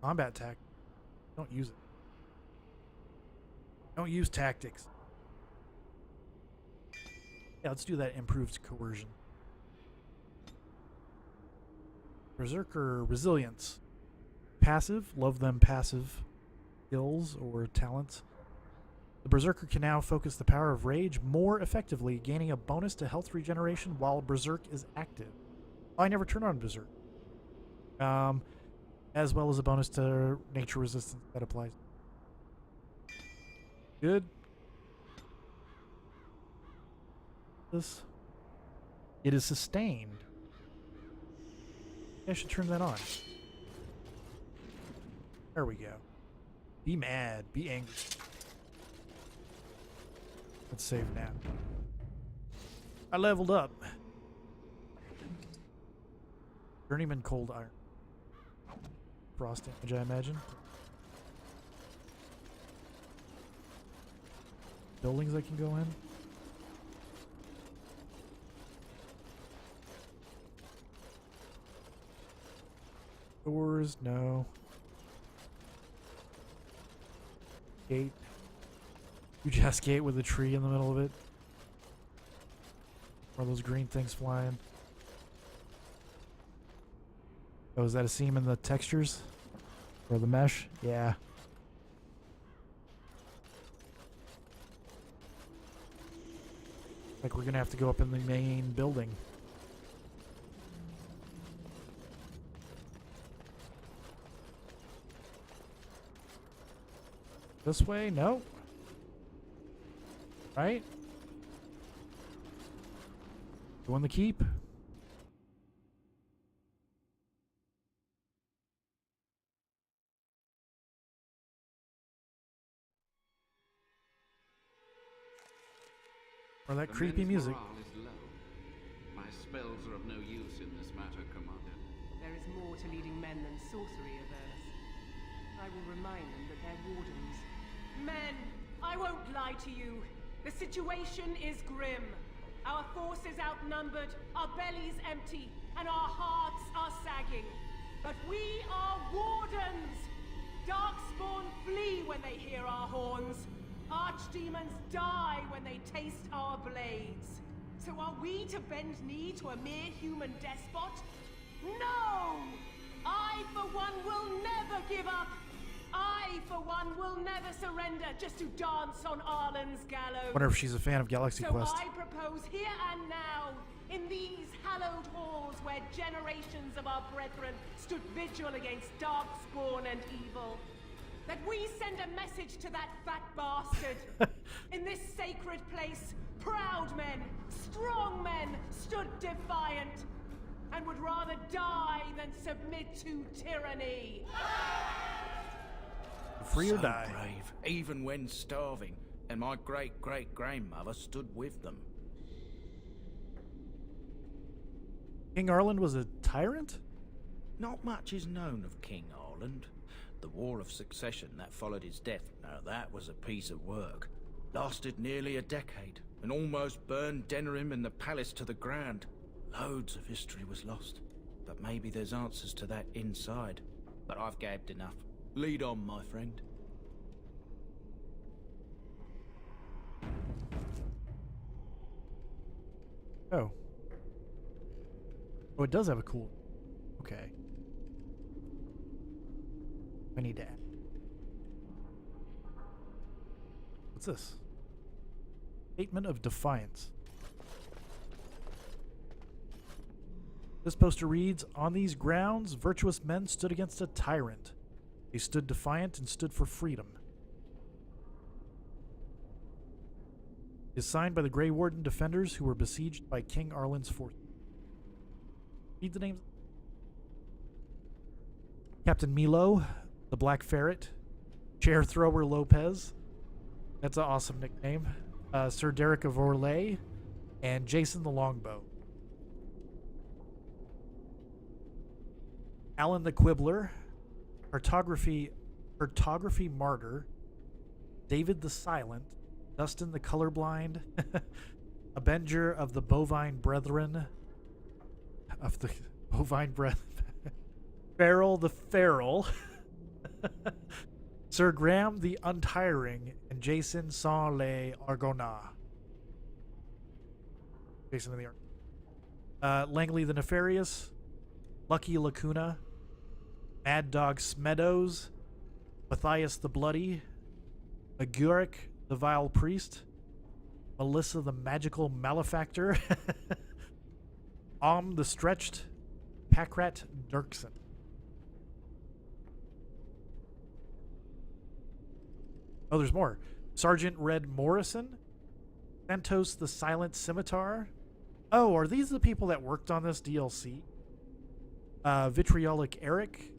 Combat tactics. Don't use it. Don't use tactics. Yeah, let's do that improved coercion. Berserker resilience. Passive. Love them passive skills or talents. The Berserker can now focus the power of rage more effectively, gaining a bonus to health regeneration while Berserk is active. Oh, I never turn on Berserk. As well as a bonus to nature resistance that applies. Good. This. It is sustained. I should turn that on. There we go. Be mad. Be angry. Let's save now. I leveled up. Journeyman Cold Iron. Frost damage, I imagine. Buildings I can go in. Doors, no. Gate. Huge ass gate with a tree in the middle of it. Or those green things flying. Oh, is that a seam in the textures? Or the mesh? Yeah. Like we're gonna have to go up in the main building. This way? No. Right? Go in the keep. Or that creepy music. My spells are of no use in this matter, Commander. There is more to leading men than sorcery, Avernus. I will remind them that they're wardens. Men, I won't lie to you. The situation is grim. Our forces outnumbered, our bellies empty, and our hearts are sagging. But we are wardens! Darkspawn flee when they hear our horns. Archdemons die when they taste our blades. So are we to bend knee to a mere human despot? No! I, for one, will never give up. I, for one, will never surrender just to dance on Arlen's gallows. Wonder if she's a fan of Galaxy Quest. So I propose here and now, in these hallowed halls where generations of our brethren stood vigil against darkspawn and evil, that we send a message to that fat bastard. In this sacred place, Proud men, strong men stood defiant, and would rather die than submit to tyranny. Free or So die. brave, even when starving, and my great-great-grandmother stood with them. King Arland was a tyrant? Not much is known of King Arland. The War of Succession that followed his death, now that was a piece of work. Lasted nearly a decade, and almost burned Denerim and the palace to the ground. Loads of history was lost, but maybe there's answers to that inside. But I've gabbed enough. Lead on, my friend. Oh. Oh, it does have a cool... Okay. I need to add. What's this? Statement of Defiance. This poster reads, "On these grounds, virtuous men stood against a tyrant. They stood defiant and stood for freedom." It is signed by the Grey Warden defenders who were besieged by King Arland's forces. Read the names. Captain Milo, the Black Ferret, Chair Thrower Lopez. That's an awesome nickname. Sir Derek of Orlais, and Jason the Longbow. Alan the Quibbler, Cartography Martyr, David the Silent, Dustin the Colorblind, Avenger of the Bovine Brethren, Farrell the Feral, Sir Graham the Untiring, and Jason sans les Argonauts. Jason the Langley the Nefarious, Lucky Lacuna, Mad Dog Smeadows, Matthias the Bloody, Aguric the Vile Priest, Melissa the Magical Malefactor, the Stretched, Packrat Dirksen. Oh, there's more. Sergeant Red Morrison, Santos the Silent Scimitar. Oh, are these the people that worked on this DLC? Vitriolic Eric,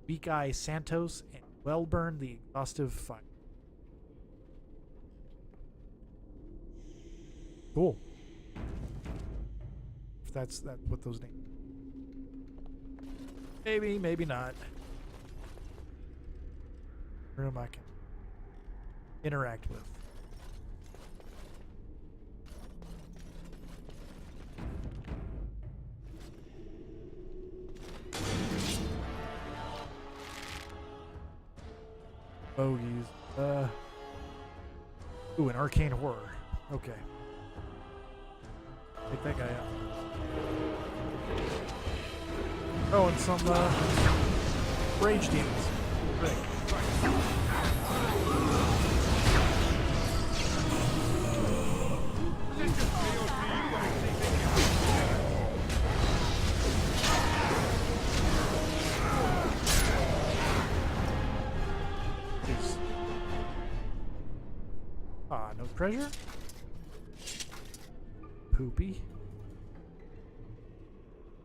Weak Eye Santos, and Wellburn the Exhaustive Fire. Cool. If that's what those names. Maybe, maybe not. Room I can interact with. Bogies. Ooh, an arcane horror. Okay. Take that guy out. Oh, and some rage demons. Great. Ah, no treasure? Poopy.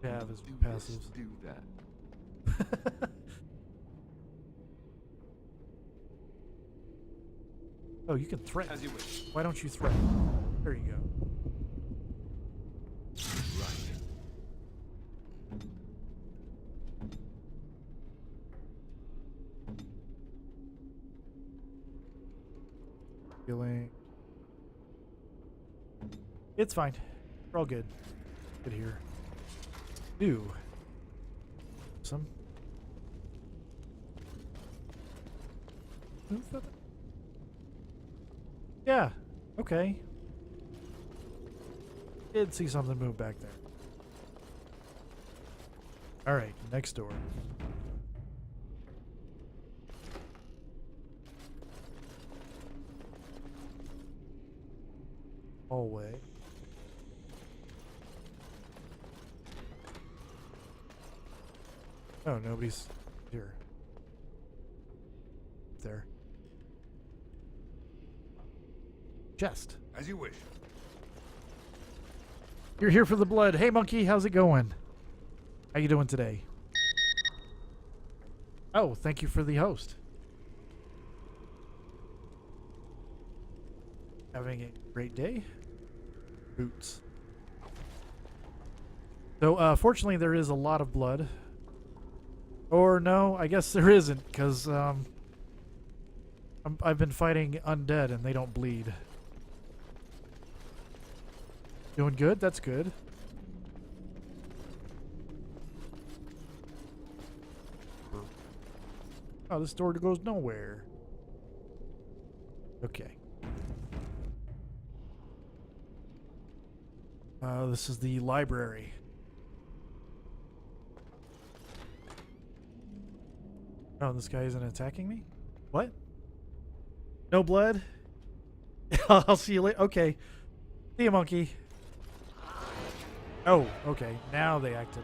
Yeah, his passives. Do that. Oh, you can threaten. As you wish. Why don't you threaten? There you go. Right. Healing. It's fine. We're all good. Good here. Ooh. Some. Yeah. Okay. Did see something move back there. All right. Next door. Hallway. Oh, nobody's here. There. Chest. As you wish. You're here for the blood. Hey, monkey, how's it going? How you doing today? Oh, thank you for the host. Having a great day. Boots. So, fortunately, there is a lot of blood. Or no, I guess there isn't, because I've been fighting undead and they don't bleed. Doing good? That's good. Oh, this door goes nowhere. Okay. This is the library. Oh, this guy isn't attacking me? What? No blood? I'll see you later. Okay. See you, monkey. Oh, okay. Now they acted.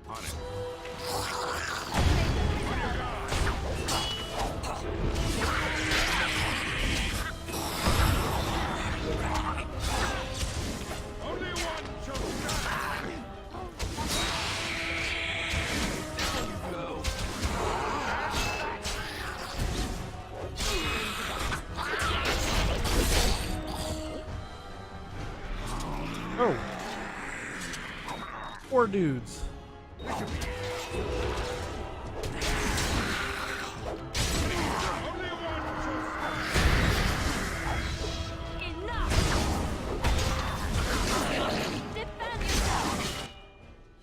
On it. Only one shall stand. Oh. 4 dudes.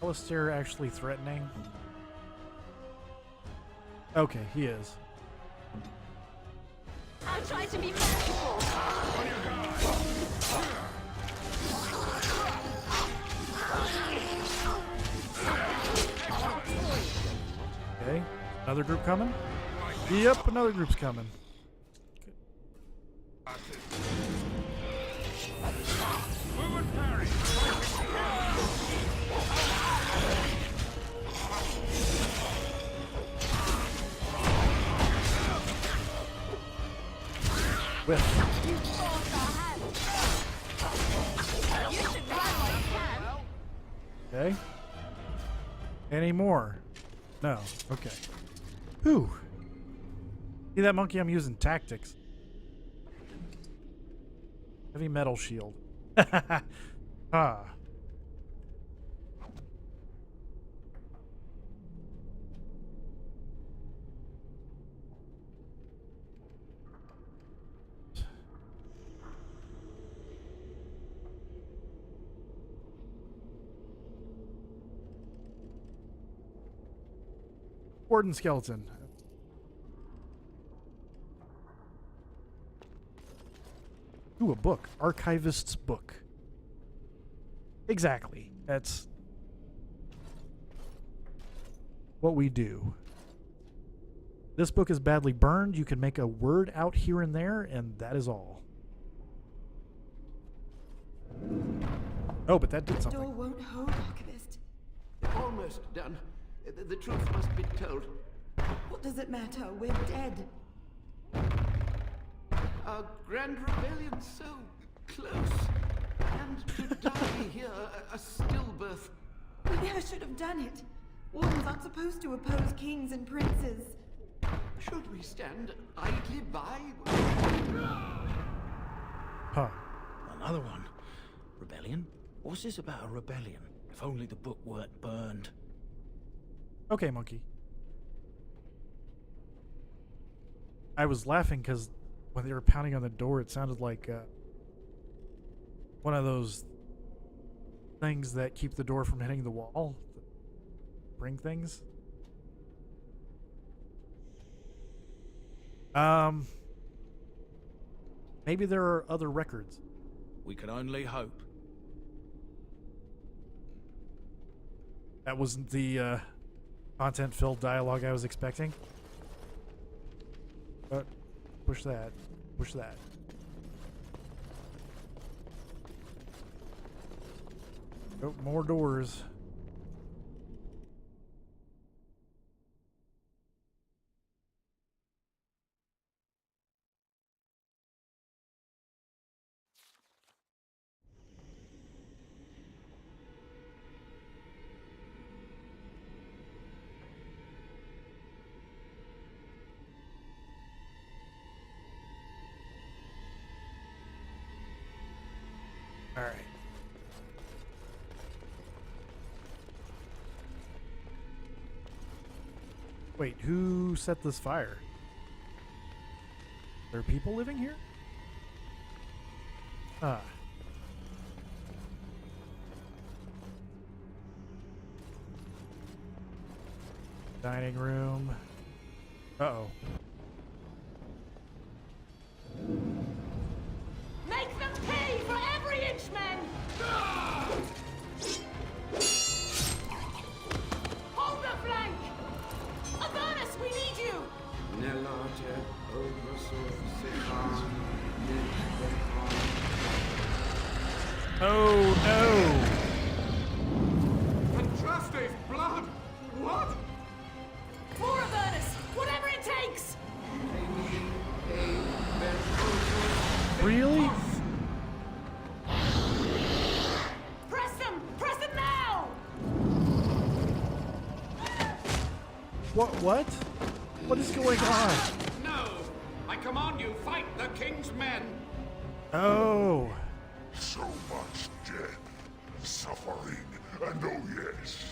Alistair actually threatening? Okay, he is. I'll try to be merciful. Okay, another group coming? Yep, another group's coming. Whiff. Okay. Any more? No. Okay. Whew. See that monkey? I'm using tactics. Heavy metal shield. Ah. Warden skeleton. Ooh, a book. Archivist's book. Exactly. That's what we do. This book is badly burned. You can make a word out here and there, and that is all. Oh, but that did something. The door won't hold, Archivist. Almost done. The truth must be told. What does it matter? We're dead. Our grand rebellion so close. And to die here, a stillbirth. We never should have done it. Wardens aren't supposed to oppose kings and princes. Should we stand idly by? Huh. Another one. Rebellion? What's this about a rebellion? If only the book weren't burned. Okay, monkey. I was laughing because when they were pounding on the door, it sounded like one of those things that keep the door from hitting the wall. Bring things. Maybe there are other records. We can only hope. That wasn't the content-filled dialogue I was expecting. But push that. Push that. Oh, more doors. All right. Wait, who set this fire? There are people living here? Ah. Dining room. Uh-oh. Make them pay for every inch, men! Hold the flank! Avernus, we need you! Oh no! Andraste's blood! What? For Avernus, whatever it takes! Really? Press them! Press them now! What? What is going on? No! I command you, fight the king's men! Oh. So much death, suffering, and oh yes,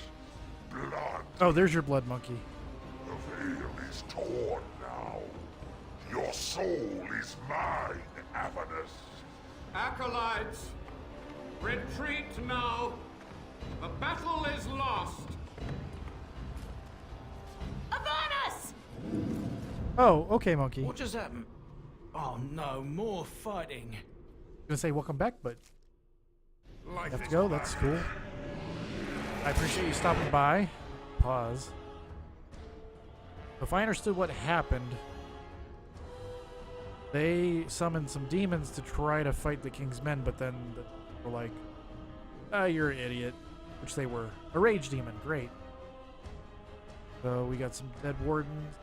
blood. Oh, there's your blood monkey. The veil is torn now. Your soul is mine, Avernus. Acolytes, retreat now. The battle is lost. Avernus! Oh, okay, monkey. What just happened? Oh no, more fighting. Gonna say welcome back, but you have to go. That's cool. I appreciate you stopping by. Pause. If I understood what happened, they summoned some demons to try to fight the king's men, but then were like, "Ah, you're an idiot," which they were. A rage demon, great. So we got some dead wardens.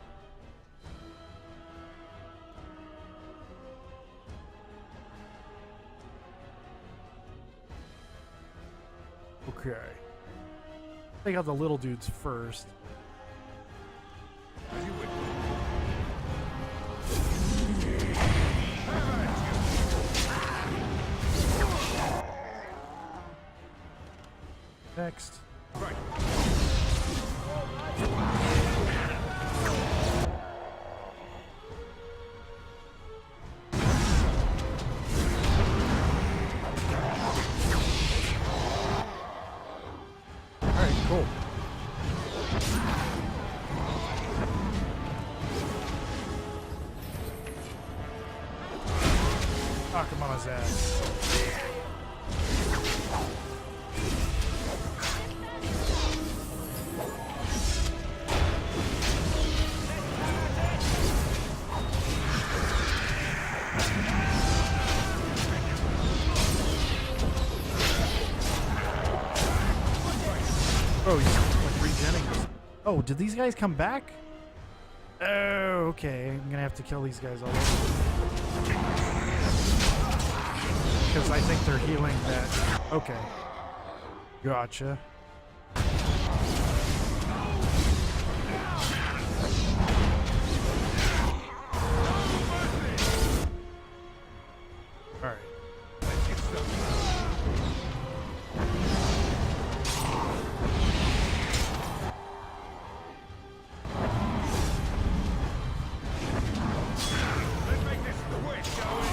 Okay. Take out the little dudes first. Next. Right. Alright, cool. Knock him on his ass. Oh, he's like regenning. Oh, did these guys come back? Oh, okay. I'm gonna have to kill these guys all over. Because I think they're healing that. Okay. Gotcha. Alright. Let's make this quick, shall we?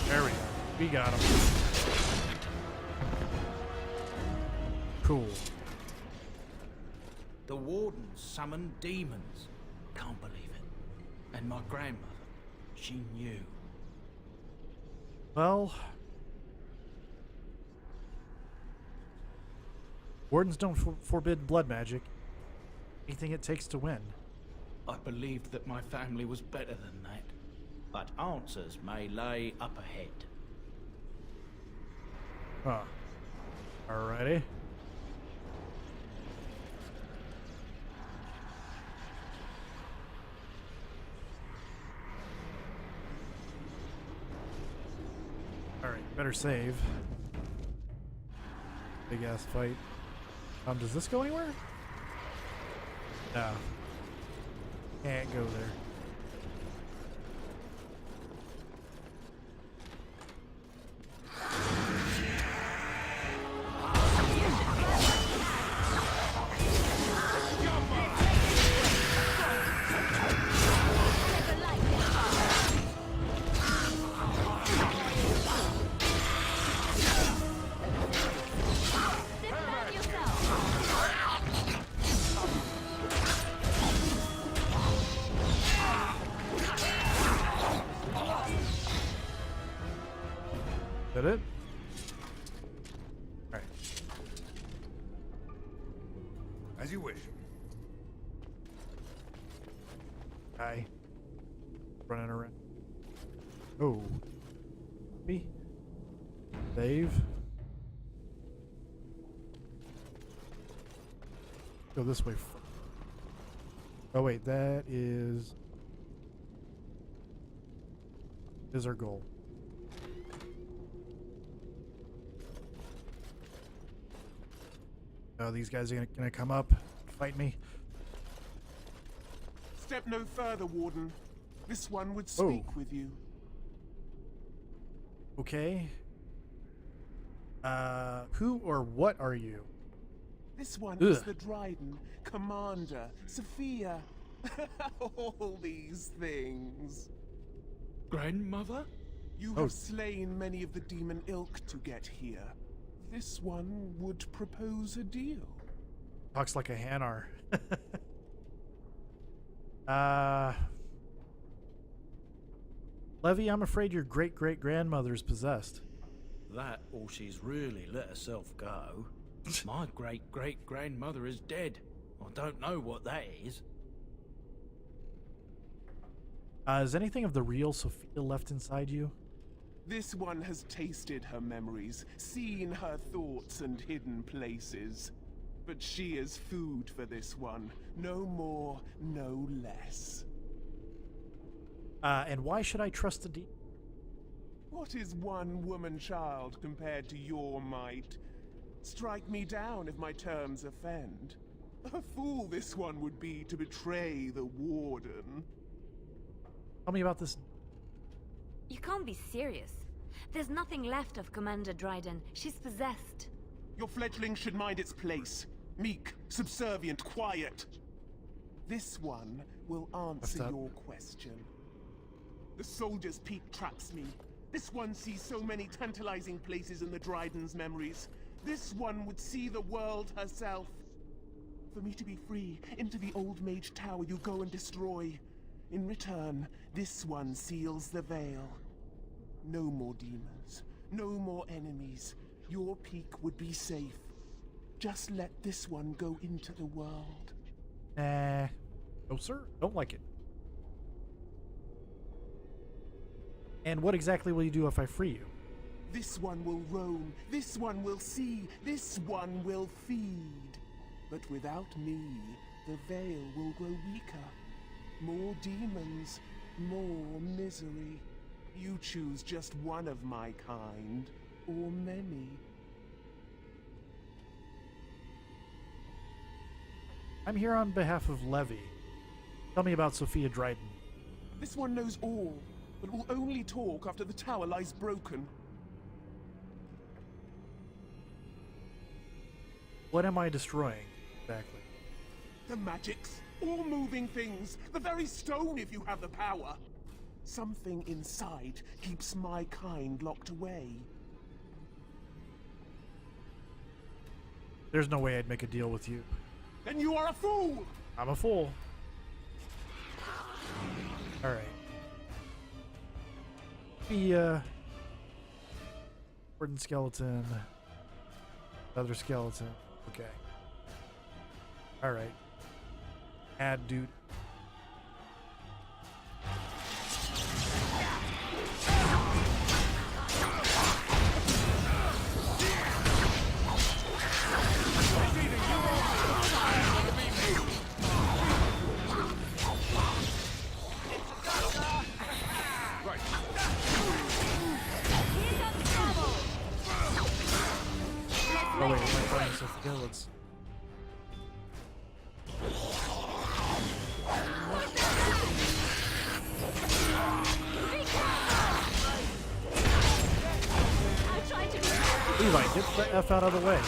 There we go. We got him. Cool. The wardens summoned demons. Can't believe it. And my grandmother, she knew. Well, wardens don't forbid blood magic. Anything it takes to win. I believed that my family was better than that. But answers may lay up ahead. Huh. Alrighty. Alright, better save. Big ass fight. Does this go anywhere? No. Can't go there. Is that it? Alright. As you wish. Hi. Running around. Oh. Me. Save. Go this way. Oh wait, that is our goal. Oh, these guys are gonna come up, fight me. Step no further, Warden. This one would speak with you. Okay. Who or what are you? This one is the Dryden, Commander, Sophia. All these things. Grandmother? You have slain many of the demon ilk to get here. This one would propose a deal. Talks like a Hanar. Levy, I'm afraid your great-great-grandmother's possessed. That, or she's really let herself go. My great-great-grandmother is dead. I don't know what that is. Is anything of the real Sophia left inside you? This one has tasted her memories, seen her thoughts and hidden places. But she is food for this one. No more, no less. And why should I trust the demon? What is one woman child compared to your might? Strike me down if my terms offend. A fool this one would be to betray the Warden. Tell me about this. You can't be serious. There's nothing left of Commander Dryden. She's possessed. Your fledgling should mind its place. Meek, subservient, quiet. This one will answer your question. The Soldier's Peak traps me. This one sees so many tantalizing places in the Dryden's memories. This one would see the world herself. For me to be free, into the Old Mage Tower you go and destroy. In return, this one seals the veil. No more demons, no more enemies. Your peak would be safe. Just let this one go into the world. No, sir. Don't like it. And what exactly will you do if I free you? This one will roam, this one will see, this one will feed. But without me, the veil will grow weaker. More demons, more misery. You choose just one of my kind, or many. I'm here on behalf of Levy. Tell me about Sophia Dryden. This one knows all, but will only talk after the tower lies broken. What am I destroying, exactly? The magics, all moving things, the very stone if you have the power. Something inside keeps my kind locked away. There's no way I'd make a deal with you. Then you are a fool! I'm a fool. Alright. The, Warden skeleton. Another skeleton. Okay. Alright. Add dude. Oh wait, am I fighting Sophia? Let's. Levi, get the F out of the way.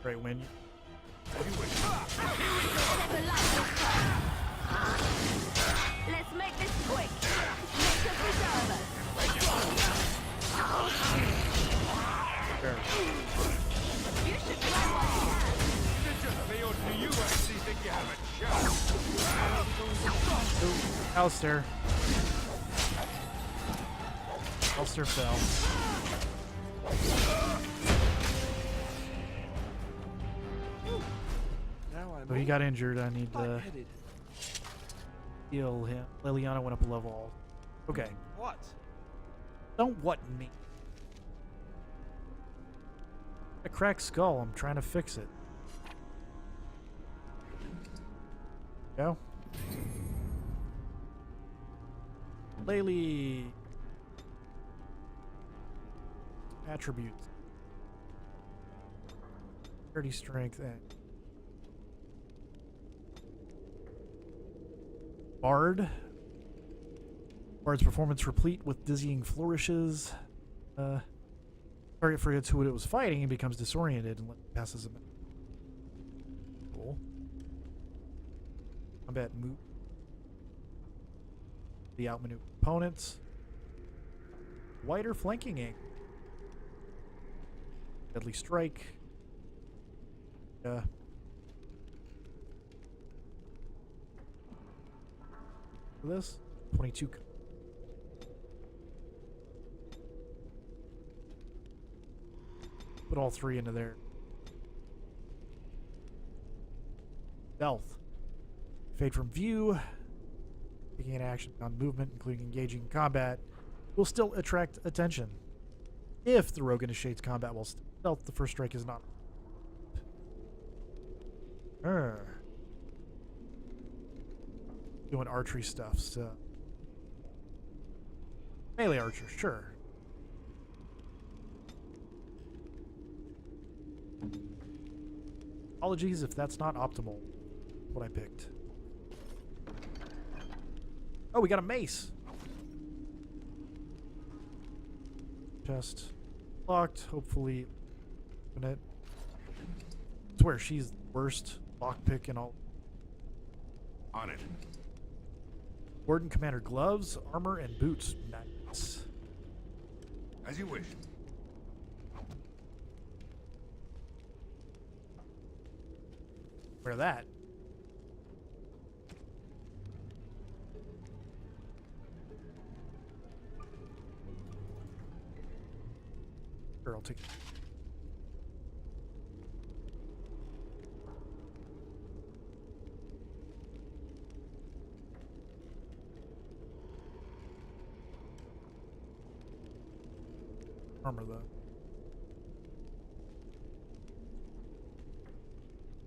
Great win. Let's make this quick. Make a preserve us. There. You should try what you have. Just me, or do you actually think you have a chance? Ooh, Alistair. Alistair fell. So he got injured. I need to heal him. Liliana went up a level. Okay. What? Don't what me. A cracked skull. I'm trying to fix it. Go. Laylee. Attributes. 30 strength and Bard. Bard's performance replete with dizzying flourishes. Target forgets who it was fighting and becomes disoriented and passes him. Cool. Combat move. The outmaneuver opponents. Wider flanking aim. Deadly strike. For this 22. Put all three into there. Stealth. Fade from view. Taking an action on movement, including engaging in combat, will still attract attention. If the rogue initiates combat while stealth, the first strike is not. Doing archery stuff, so. Melee archer, sure. Apologies if that's not optimal. What I picked. Oh, we got a mace. Chest locked. Hopefully, open it. I swear she's the worst lockpick and all. On it. Warden Commander gloves, armor, and boots. Nice. As you wish. Wear that. Sure, I'll take it. Armor though.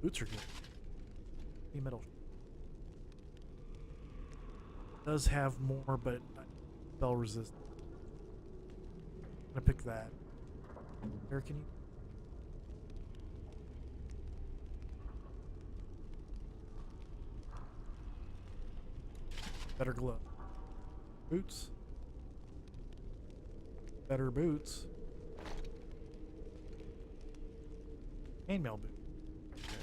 Boots are good. The middle does have more, but spell resist. I'm gonna pick that. Where can you? Better glove. Boots. Better boots. Chainmail boot. Okay.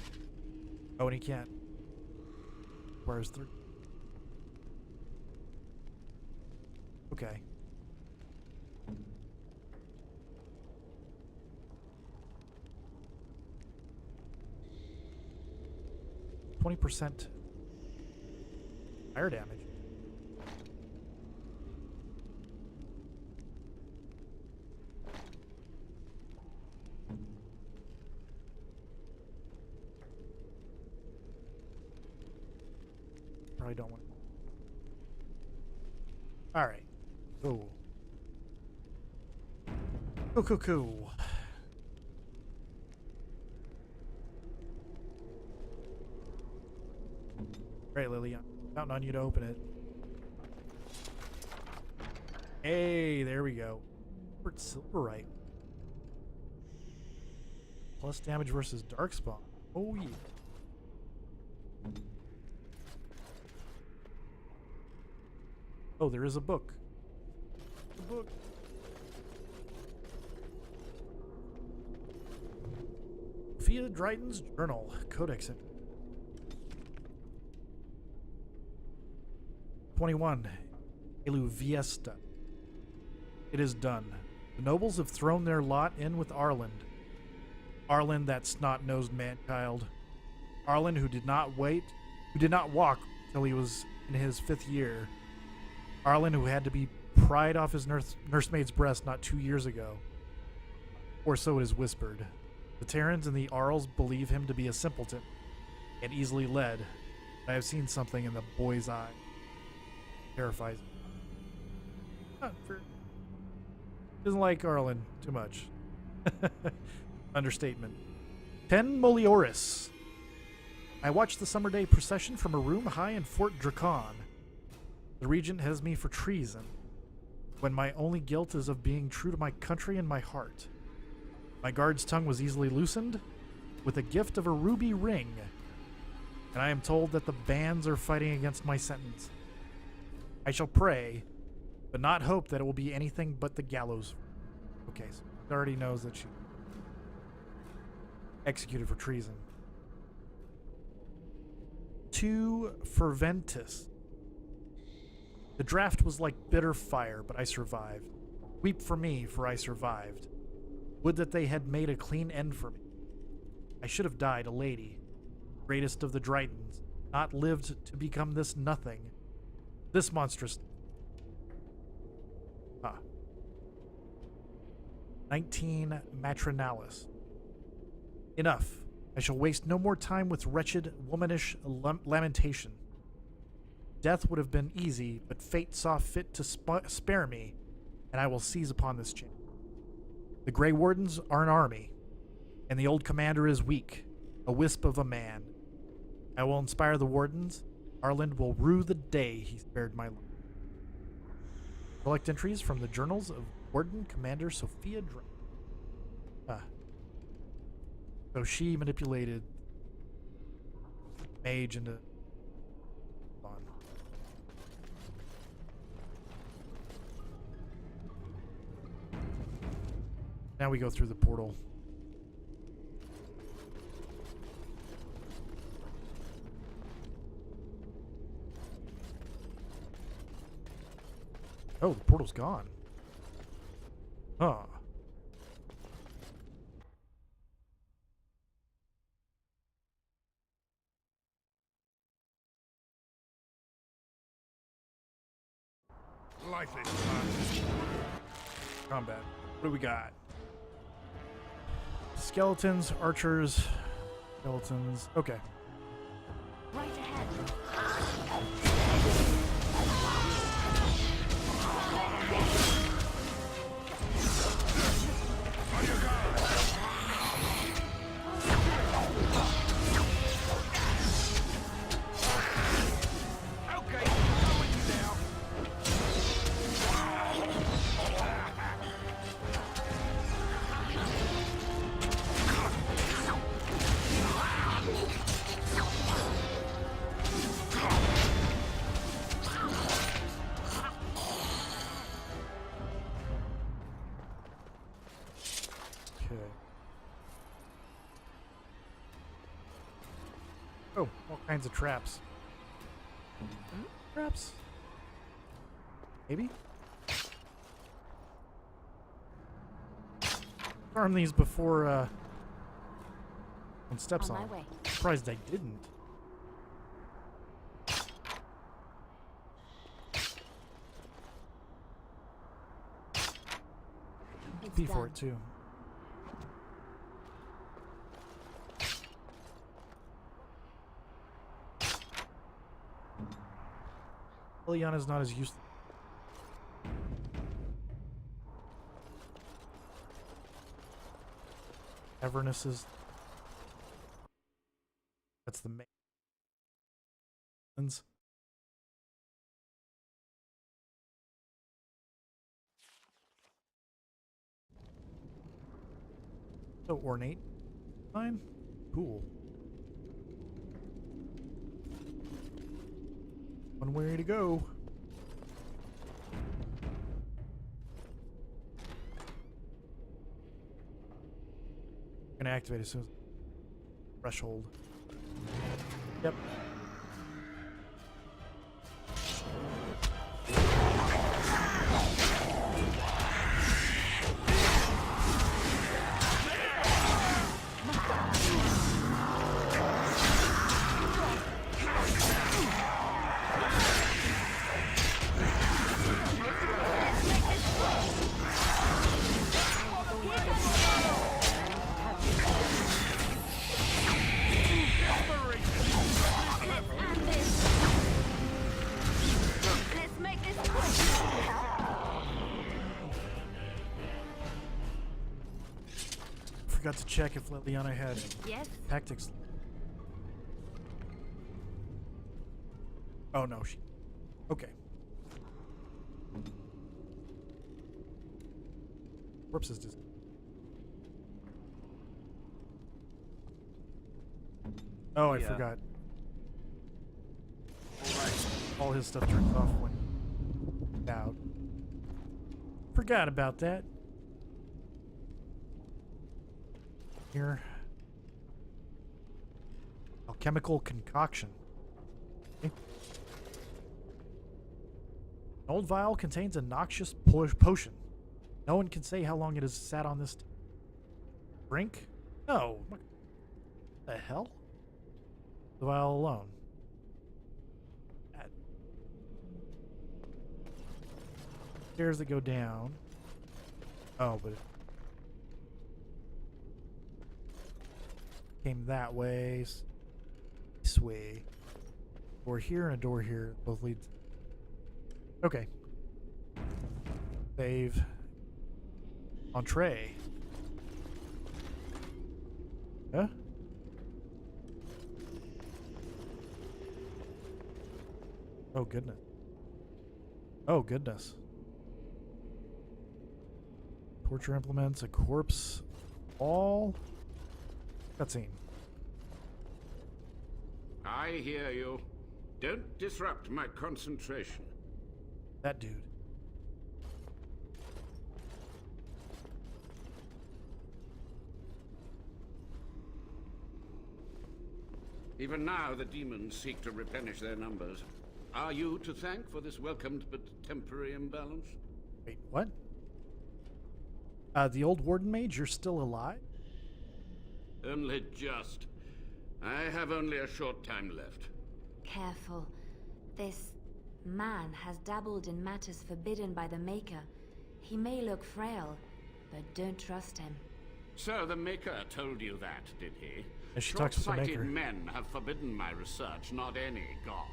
Oh, and he can't. Where's 3? Okay. %. Fire damage. Probably don't want to. All right. Oh. Cool. Great, Lily. I'm counting on you to open it. Hey, there we go. Silverite. Plus damage versus Darkspawn. Oh, yeah. Oh, there is a book. The book. Sophia Dryden's Journal. Codex. 21. Eluviesta. It is done. The nobles have thrown their lot in with Arland. Arland, that snot-nosed man-child. Arland, who did not walk till he was in his 5th year. Arland, who had to be pried off his nursemaid's breast not 2 years ago. Or so it is whispered. The Terrans and the Arls believe him to be a simpleton and easily led. But I have seen something in the boy's eye. Terrifies me. Doesn't like Arlen too much. Understatement. 10 Molioris. I watched the summer day procession from a room high in Fort Dracon. The regent has me for treason, when my only guilt is of being true to my country and my heart. My guard's tongue was easily loosened with a gift of a ruby ring, and I am told that the bands are fighting against my sentence. I shall pray, but not hope that it will be anything but the gallows. Okay, so she already knows that she executed for treason. 2 Ferventus. The draft was like bitter fire, but I survived. Weep for me, for I survived. Would that they had made a clean end for me. I should have died a lady, greatest of the Drytons, not lived to become this nothing. This monstrous... 19 Matronalis. Enough. I shall waste no more time with wretched, womanish lamentation. Death would have been easy, but fate saw fit to spare me, and I will seize upon this chance. The Grey Wardens are an army, and the old commander is weak, a wisp of a man. I will inspire the Wardens. Arland will rue the day he spared my life. Collect entries from the journals of Warden Commander Sophia So she manipulated Mage into... Now we go through the portal. Oh, the portal's gone. Huh. Lifeless. Combat. What do we got? Skeletons, archers, skeletons. Okay. Right ahead. Oh, all kinds of traps. Traps? Maybe? Arm these before, one steps on them. Surprised I didn't. P for it, too. Liliana's not as useful. Everness's. That's the main. So ornate. Fine. Cool. One way to go. Gonna activate as soon as threshold. Yep. Forgot to check if Liliana had tactics. Oh no, she. Okay. Corpses just. Oh, I forgot. All his stuff turns off when out. Forgot about that. Here. Alchemical concoction. Okay. An old vial contains a noxious potion. No one can say how long it has sat on this drink. No. What the hell? The vial alone. Stairs that go down. Oh, but it came that way. This way. Door here and a door here. Both lead. Okay. Save. Entree. Huh? Oh, goodness. Oh, goodness. Torture implements, a corpse, all. Cutscene. I hear you. Don't disrupt my concentration. That dude. Even now, the demons seek to replenish their numbers. Are you to thank for this welcomed but temporary imbalance? Wait, what? The old warden mage, you're still alive? Only just. I have only a short time left. Careful. This man has dabbled in matters forbidden by the Maker. He may look frail, but don't trust him. So the Maker told you that, did he? And she talks with the Maker. Short-sighted men have forbidden my research, not any god.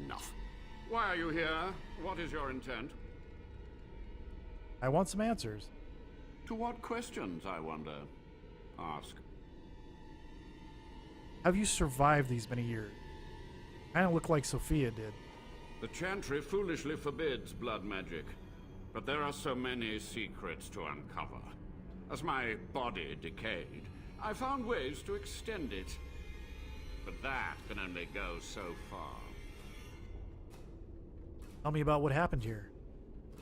Enough. Why are you here? What is your intent? I want some answers. To what questions, I wonder? Ask. Have you survived these many years? Kind of look like Sophia did. The Chantry foolishly forbids blood magic, but there are so many secrets to uncover. As my body decayed, I found ways to extend it. But that can only go so far. Tell me about what happened here.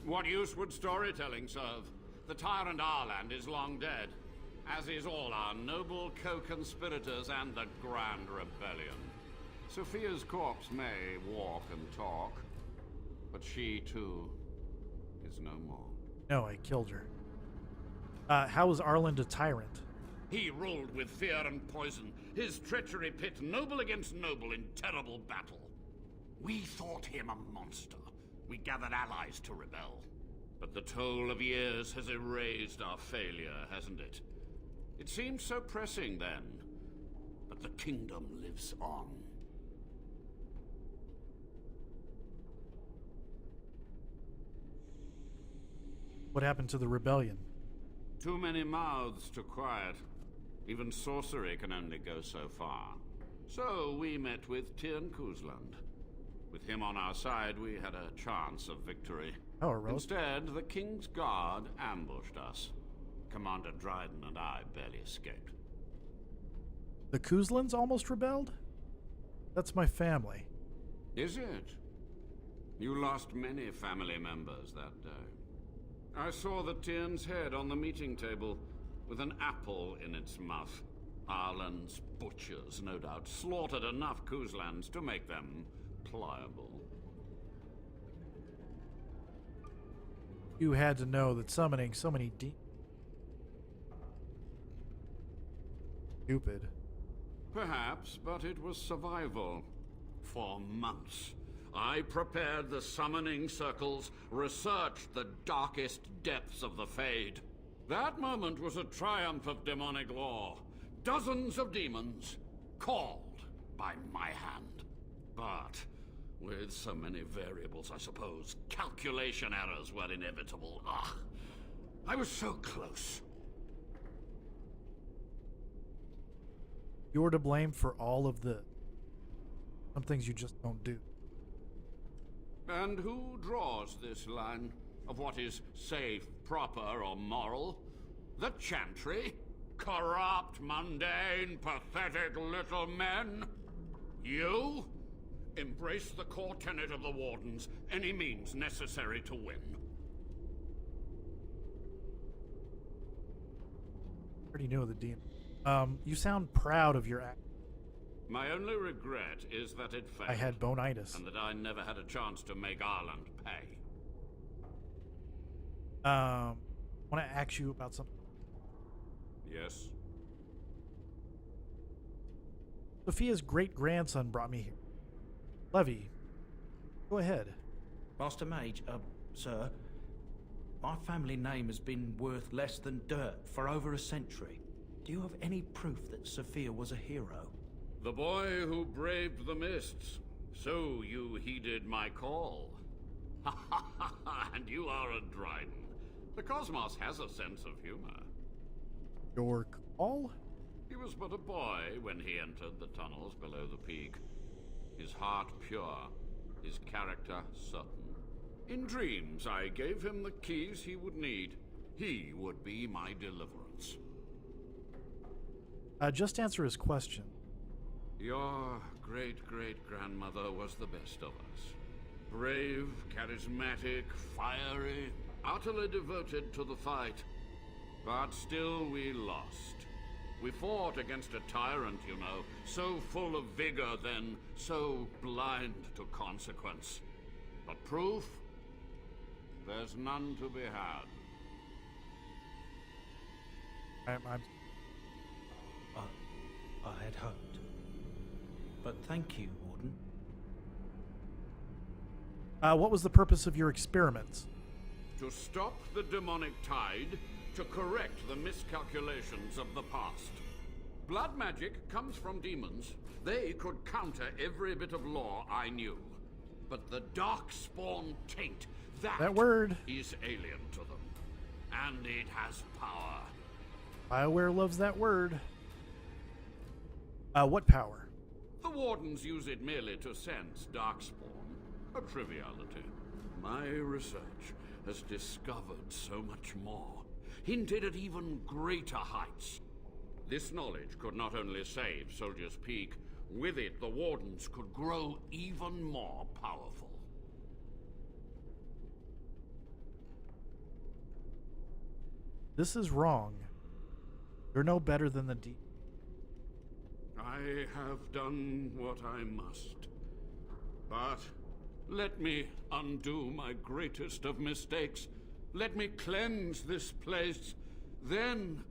What use would storytelling serve? The tyrant Arland is long dead, as is all our noble co-conspirators and the Grand Rebellion. Sophia's corpse may walk and talk, but she, too, is no more. No, I killed her. How was Arland a tyrant? He ruled with fear and poison, his treachery pit noble against noble in terrible battle. We thought him a monster. We gathered allies to rebel. But the toll of years has erased our failure, hasn't it? It seemed so pressing then, but the kingdom lives on. What happened to the rebellion? Too many mouths to quiet. Even sorcery can only go so far. So we met with Tyrn Kuzland. With him on our side, we had a chance of victory. Oh, really? Instead, the King's Guard ambushed us. Commander Dryden and I barely escaped. The Kuzlans almost rebelled? That's my family. Is it? You lost many family members that day. I saw the Tyrn's head on the meeting table, with an apple in its mouth. Arlen's butchers, no doubt, slaughtered enough Kuzlans to make them pliable. You had to know that summoning so many stupid. Perhaps, but it was survival. For months, I prepared the summoning circles, researched the darkest depths of the Fade. That moment was a triumph of demonic law. Dozens of demons, called by my hand. But with so many variables, I suppose, calculation errors were inevitable. Ugh. I was so close. You're to blame for all of some things you just don't do. And who draws this line of what is safe, proper, or moral? The Chantry? Corrupt, mundane, pathetic little men? You? Embrace the core tenet of the Wardens, any means necessary to win. Already knew the dean. You sound proud of your act. My only regret is that it failed. I had bonitis. And that I never had a chance to make Ireland pay. Want to ask you about something? Yes? Sophia's great-grandson brought me here. Levy, go ahead. Master Mage, sir, my family name has been worth less than dirt for over a century. Do you have any proof that Sophia was a hero? The boy who braved the mists. So you heeded my call. Ha ha ha ha, and you are a Dryden. The cosmos has a sense of humor. Your call? He was but a boy when he entered the tunnels below the peak. His heart pure, his character certain. In dreams, I gave him the keys he would need. He would be my deliverance. Just answer his question. Your great-great-grandmother was the best of us. Brave, charismatic, fiery, utterly devoted to the fight. But still we lost. We fought against a tyrant, you know, so full of vigor then, so blind to consequence. But proof? There's none to be had. I had hoped. But thank you, Warden. What was the purpose of your experiments? To stop the demonic tide, to correct the miscalculations of the past. Blood magic comes from demons. They could counter every bit of law I knew. But the darkspawn taint, that word is alien to them. And it has power. BioWare loves that word. What power? The Wardens use it merely to sense darkspawn. A triviality. My research has discovered so much more. Hinted at even greater heights. This knowledge could not only save Soldier's Peak, with it the Wardens could grow even more powerful. This is wrong. You're no better than the I have done what I must. But let me undo my greatest of mistakes. Let me cleanse this place. Then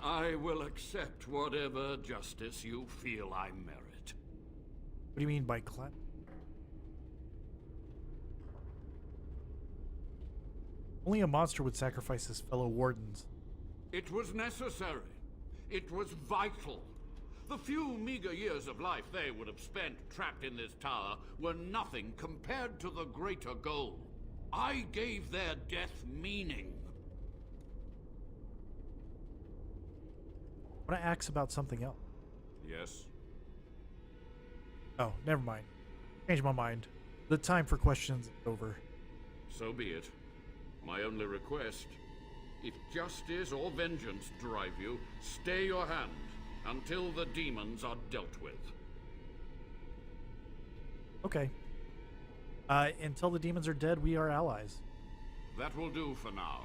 I will accept whatever justice you feel I merit. What do you mean by cleanse? Only a monster would sacrifice his fellow wardens. It was necessary. It was vital. The few meager years of life they would have spent trapped in this tower were nothing compared to the greater goal. I gave their death meaning. I want to ask about something else. Yes? Oh, never mind. Changed my mind. The time for questions is over. So be it. My only request, if justice or vengeance drive you, stay your hand until the demons are dealt with. Okay. Until the demons are dead, we are allies. That will do for now.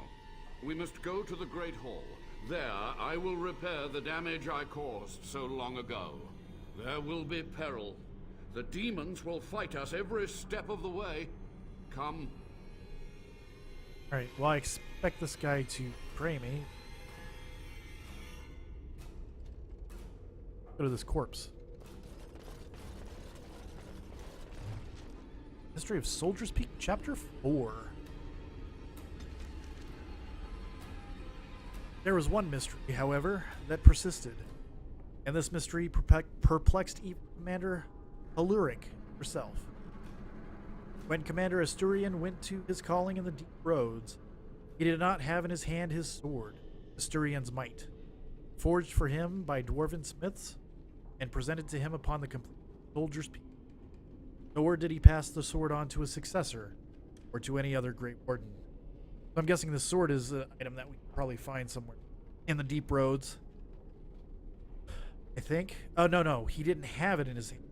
We must go to the Great Hall. There, I will repair the damage I caused so long ago. There will be peril. The demons will fight us every step of the way. Come. Alright, well, I expect this guy to pray me. Go to this corpse. History of Soldier's Peak, Chapter 4. There was one mystery, however, that persisted. And this mystery perplexed even Commander Haluric herself. When Commander Asturian went to his calling in the deep roads, he did not have in his hand his sword, Asturian's might, forged for him by dwarven smiths and presented to him upon the complete Soldier's Peak. Nor did he pass the sword on to a successor or to any other Great Warden. So I'm guessing this sword is an item that we can probably find somewhere in the deep roads. I think. Oh, no. He didn't have it in his hand.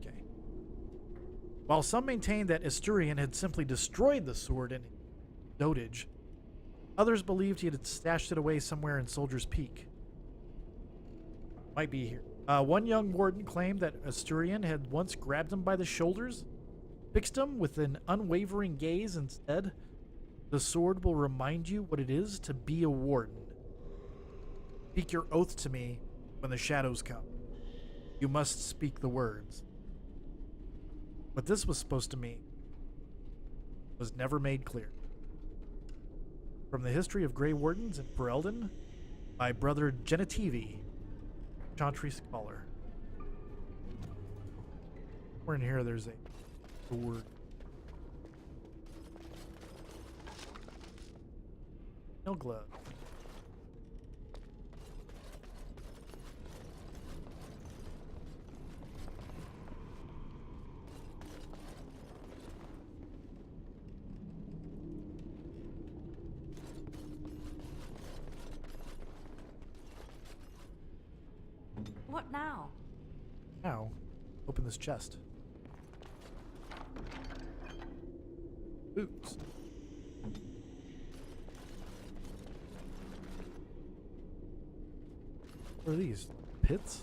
Okay. While some maintained that Asturian had simply destroyed the sword in dotage, others believed he had stashed it away somewhere in Soldier's Peak. Might be here. One young warden claimed that Asturian had once grabbed him by the shoulders, fixed him with an unwavering gaze and said, "The sword will remind you what it is to be a warden. Speak your oath to me when the shadows come. You must speak the words." What this was supposed to mean was never made clear. From the History of Grey Wardens in Ferelden by Brother Genitivi, Chantry Scholar. We're in here, there's a sword. No glove. What now? Now, open this chest. Boots. What are these? Pits?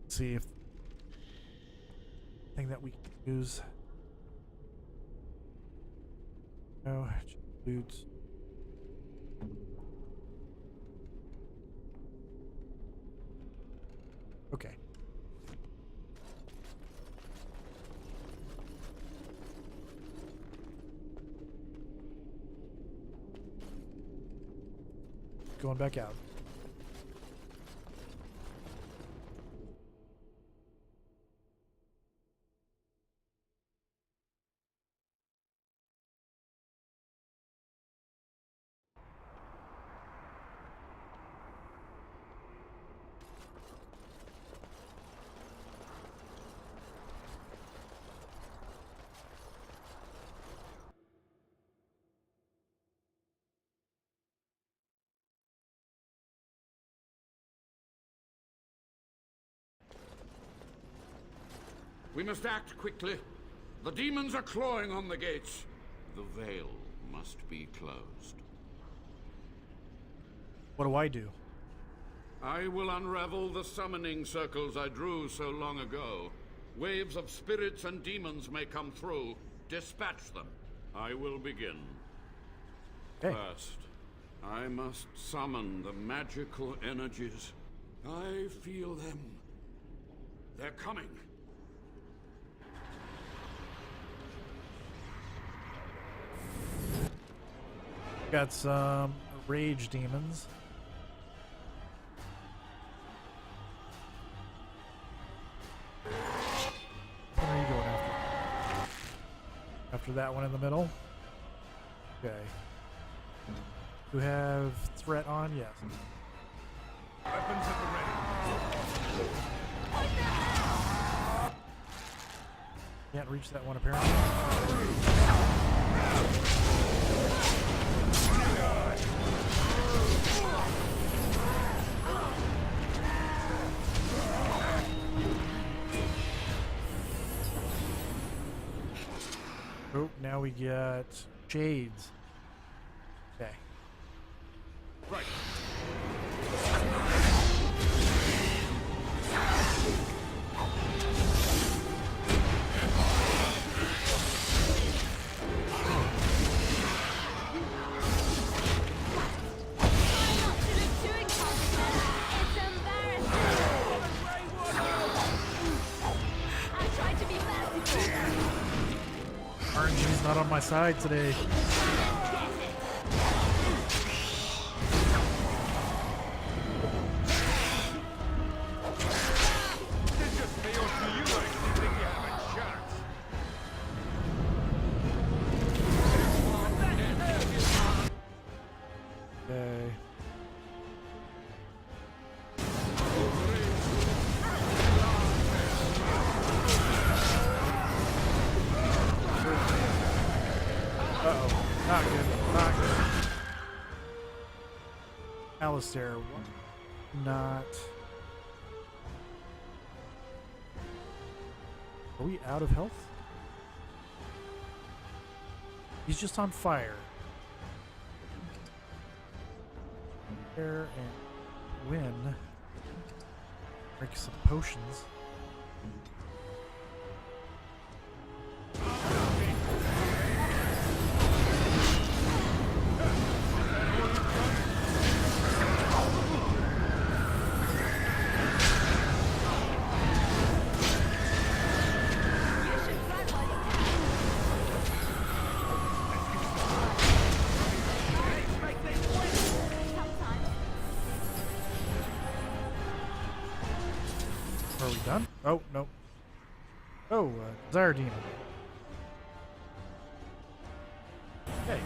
Let's see if thing that we can use. No, boots. Okay. Going back out. We must act quickly. The demons are clawing on the gates. The veil must be closed. What do I do? I will unravel the summoning circles I drew so long ago. Waves of spirits and demons may come through. Dispatch them. I will begin. Okay. First, I must summon the magical energies. I feel them. They're coming. Got some rage demons. Where are you going after? after that one in the middle. Okay. You have threat on? Yes. Weapons at the ready. Can't reach that one apparently. Oh, now we get shades. Okay. Right. RNG's not on my side today. Okay. Uh-oh. Not good. Not good. Alistair. Not. Are we out of health? He's just on fire. Air and wind. Drink some potions. Are we done? Oh, no. Oh, Desire Demon. Hey.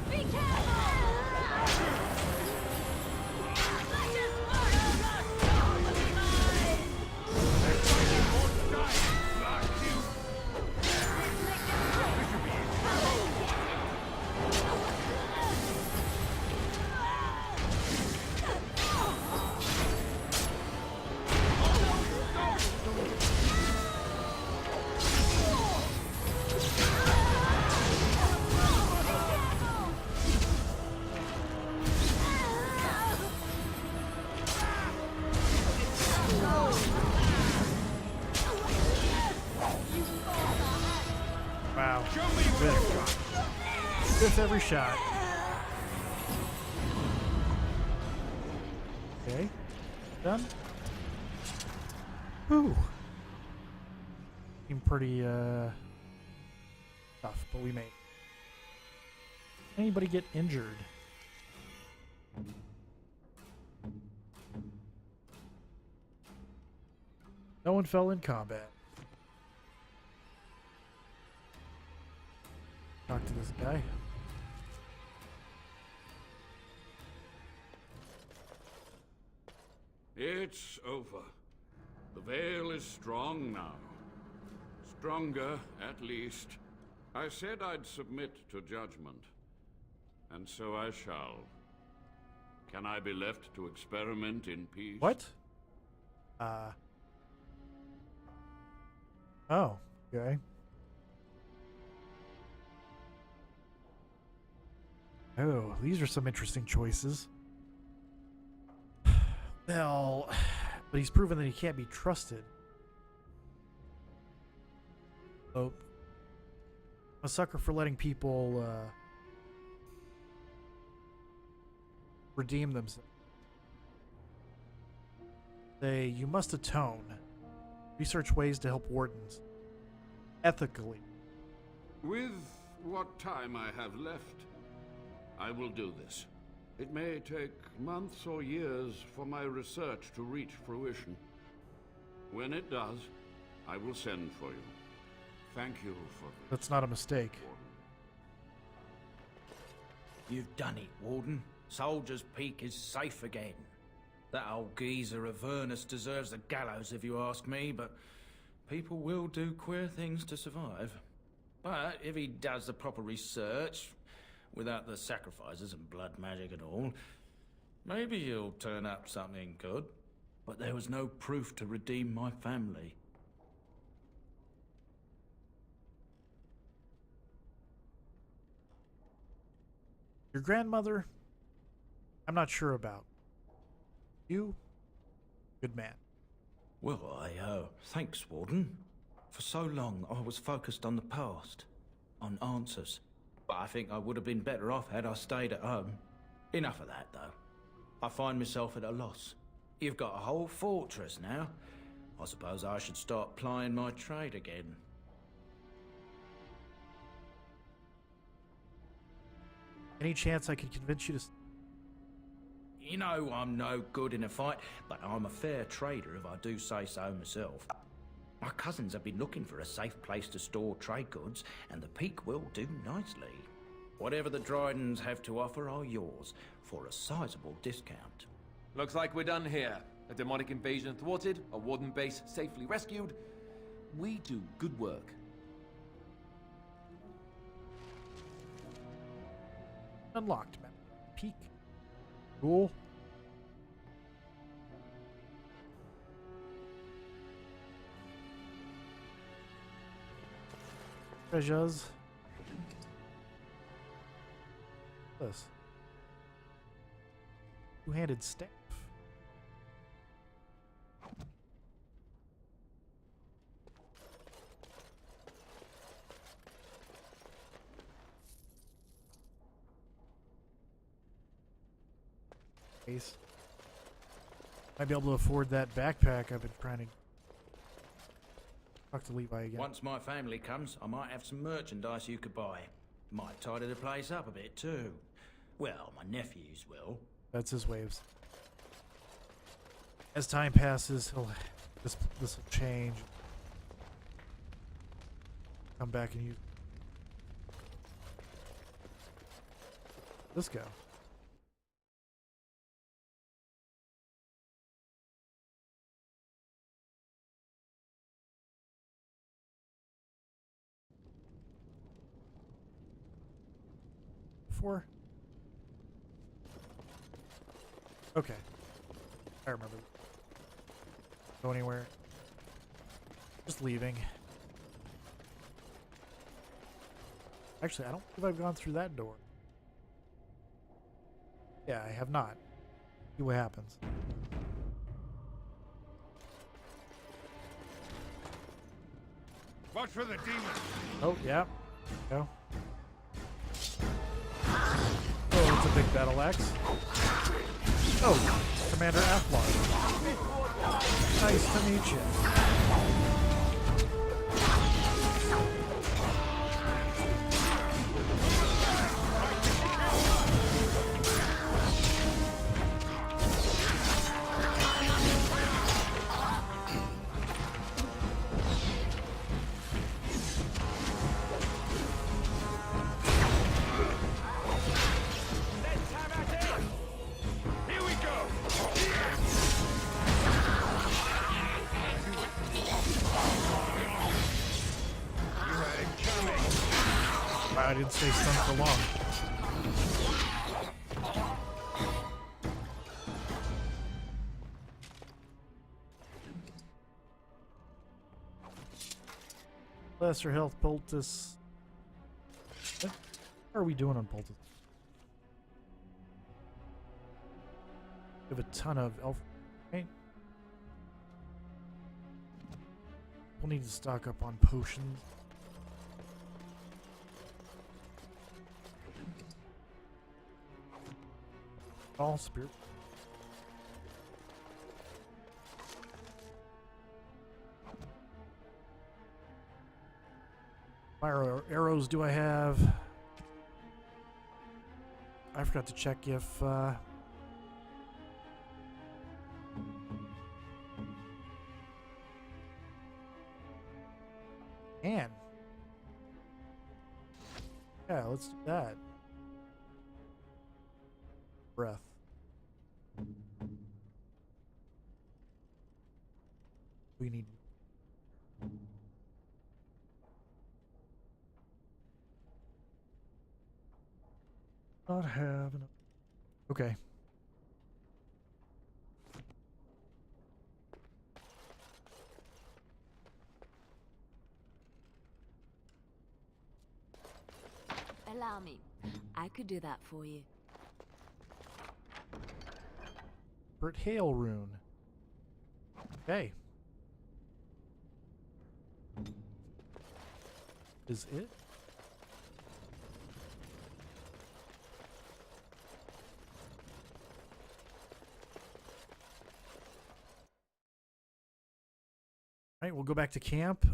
Wow. With every shot. Okay. Done. Whew. Seemed pretty tough, but we made it. Anybody get injured? No one fell in combat. Talk to this guy. It's over. The veil is strong now. Stronger, at least. I said I'd submit to judgment. And so I shall. Can I be left to experiment in peace? What? Oh, okay. Oh, these are some interesting choices. Well, but he's proven that he can't be trusted. Oh, I'm a sucker for letting people redeem themselves. Say, you must atone. Research ways to help wardens. Ethically. With what time I have left, I will do this. It may take months or years for my research to reach fruition. When it does, I will send for you. Thank you for this. That's not a mistake. You've done it, Warden. Soldier's Peak is safe again. That old geezer Avernus deserves the gallows if you ask me, but people will do queer things to survive. But if he does the proper research, without the sacrifices and blood magic and all, maybe he'll turn up something good. But there was no proof to redeem my family. Your grandmother, I'm not sure about. You, good man. Well, thanks, Warden. For so long, I was focused on the past, on answers. But I think I would have been better off had I stayed at home. Enough of that, though. I find myself at a loss. You've got a whole fortress now. I suppose I should start plying my trade again. Any chance I could convince you to... You know I'm no good in a fight, but I'm a fair trader if I do say so myself. My cousins have been looking for a safe place to store trade goods, and the Peak will do nicely. Whatever the Drydens have to offer are yours, for a sizable discount. Looks like we're done here. A demonic invasion thwarted, a Warden base safely rescued. We do good work. Unlocked, man. Peak. Cool. Treasures. This. Two-handed staff. Might be able to afford that backpack I've been trying to talk to Levi again. Once my family comes, I might have some merchandise you could buy. Might tidy the place up a bit too. Well, my nephews will. That's his waves. As time passes, this will change. Come back and use this go. For? Okay. I remember. Go anywhere. Just leaving. Actually, I don't believe I've gone through that door. Yeah, I have not. See what happens. Watch for the demon. Oh, yeah. Go. Oh, it's a big battle axe. Oh, Commander Athlon. Nice to meet you. I didn't stay stunned for long. Lesser health poultice. What are we doing on poultice? We have a ton of elf. Right? We'll need to stock up on potions. All spirit. Fire arrows do I have? I forgot to check if and yeah, let's do that. breath. We need. Not have enough. Okay. Allow me. I could do that for you. Bert Hail rune. Okay. Is it? All right, we'll go back to camp,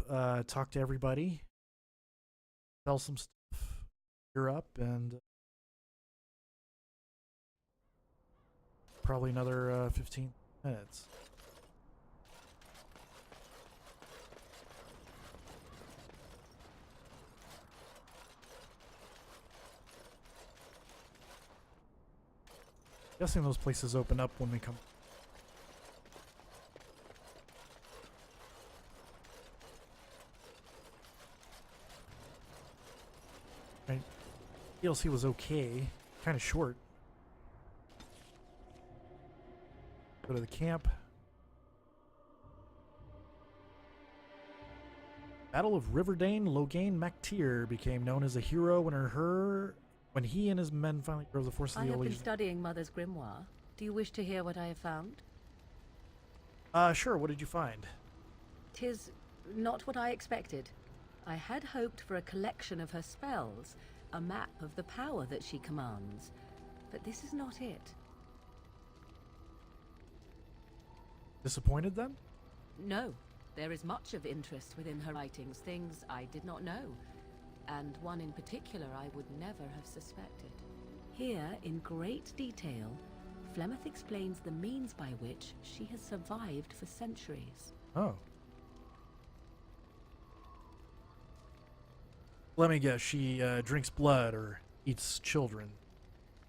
talk to everybody, sell some stuff, gear up, and probably another 15 minutes. Guessing those places open up when we come. Right. DLC was okay, kind of short. Go to the camp. Battle of Riverdane, Loghain MacTyr became known as a hero when he and his men finally drove the forces of the I have been Legion. studying Mother's grimoire. Do you wish to hear what I have found? Sure. What did you find? 'Tis not what I expected. I had hoped for a collection of her spells, a map of the power that she commands. But this is not it. Disappointed then? No. There is much of interest within her writings, things I did not know. And one in particular I would never have suspected. Here, in great detail, Flemeth explains the means by which she has survived for centuries. Oh. Let me guess, she drinks blood or eats children.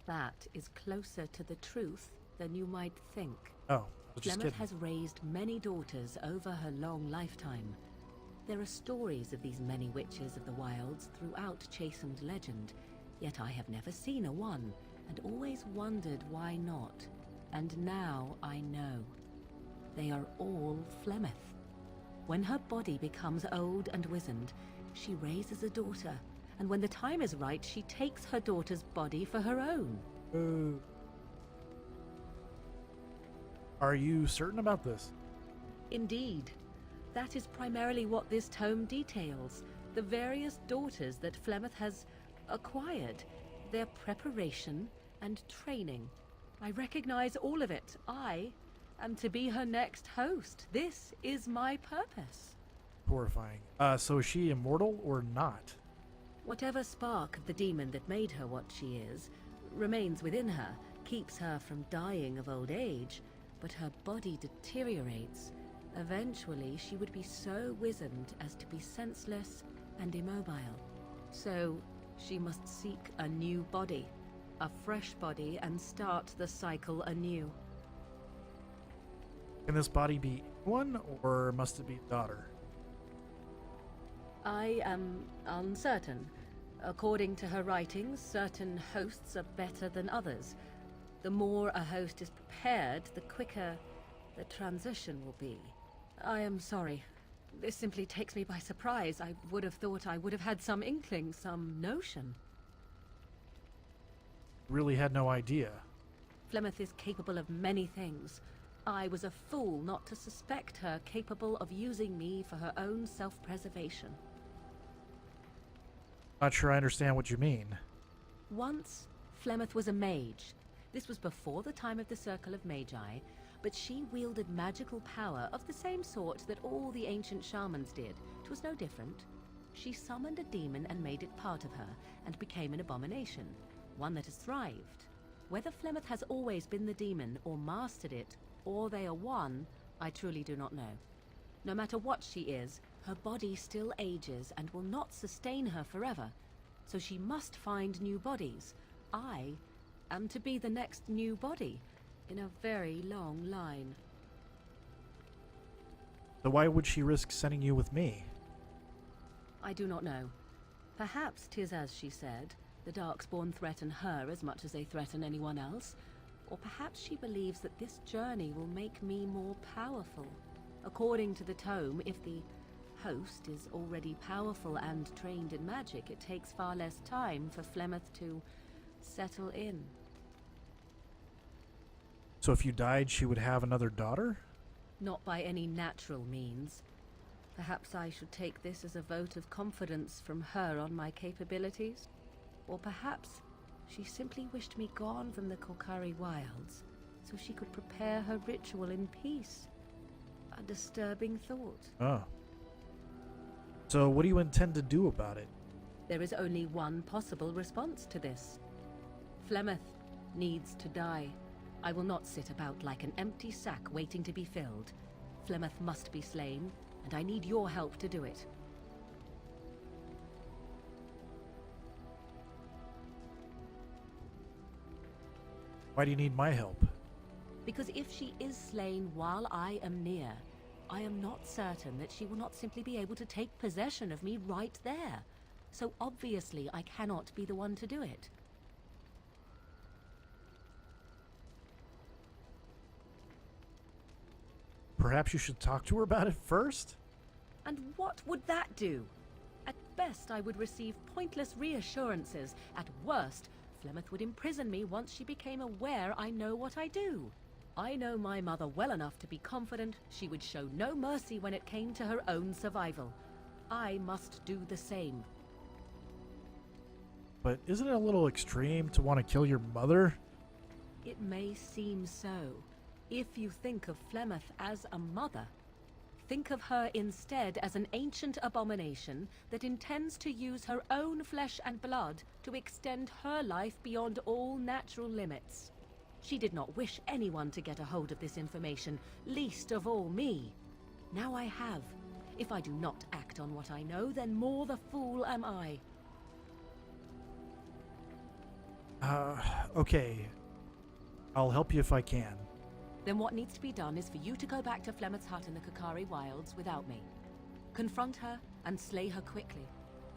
That is closer to the truth than you might think. Oh, I was just Flemeth kidding. has raised many daughters over her long lifetime. There are stories of these many witches of the wilds throughout chastened legend, yet I have never seen a one, and always wondered why not. And now I know. They are all Flemeth. When her body becomes old and wizened, she raises a daughter, and when the time is right, she takes her daughter's body for her own. Are you certain about this? Indeed. That is primarily what this tome details. The various daughters that Flemeth has acquired. Their preparation and training. I recognize all of it. I am to be her next host. This is my purpose. Horrifying. So is she immortal or not? Whatever spark of the demon that made her what she is remains within her, keeps her from dying of old age, but her body deteriorates. Eventually, she would be so wizened as to be senseless and immobile. So, she must seek a new body, a fresh body, and start the cycle anew. Can this body be one, or must it be a daughter? I am uncertain. According to her writings, certain hosts are better than others. The more a host is prepared, the quicker the transition will be. I am sorry. This simply takes me by surprise. I would have thought I would have had some inkling, some notion. Really had no idea. Flemeth is capable of many things. I was a fool not to suspect her capable of using me for her own self-preservation. Not sure I understand what you mean. Once, Flemeth was a mage. This was before the time of the Circle of Magi, but she wielded magical power of the same sort that all the ancient shamans did. It was no different. She summoned a demon and made it part of her, and became an abomination, one that has thrived. Whether Flemeth has always been the demon, or mastered it, or they are one, I truly do not know. No matter what she is, her body still ages and will not sustain her forever, so she must find new bodies. I am to be the next new body in a very long line. So why would she risk sending you with me? I do not know. Perhaps 'tis as she said, the Darkspawn threaten her as much as they threaten anyone else. Or perhaps she believes that this journey will make me more powerful. According to the tome, if the host is already powerful and trained in magic, it takes far less time for Flemeth to settle in. So if you died, she would have another daughter? Not by any natural means. Perhaps I should take this as a vote of confidence from her on my capabilities. Or perhaps she simply wished me gone from the Korkari wilds so she could prepare her ritual in peace. A disturbing thought. Oh. So what do you intend to do about it? There is only one possible response to this. Flemeth needs to die. I will not sit about like an empty sack waiting to be filled. Flemeth must be slain, and I need your help to do it. Why do you need my help? Because if she is slain while I am near, I am not certain that she will not simply be able to take possession of me right there. So obviously I cannot be the one to do it. Perhaps you should talk to her about it first? And what would that do? At best, I would receive pointless reassurances. At worst, Flemeth would imprison me once she became aware I know what I do. I know my mother well enough to be confident she would show no mercy when it came to her own survival. I must do the same. But isn't it a little extreme to want to kill your mother? It may seem so. If you think of Flemeth as a mother, think of her instead as an ancient abomination that intends to use her own flesh and blood to extend her life beyond all natural limits. She did not wish anyone to get a hold of this information, least of all me. Now I have. If I do not act on what I know, then more the fool am I. Okay. I'll help you if I can. Then what needs to be done is for you to go back to Flemeth's hut in the Korkari wilds without me. Confront her and slay her quickly.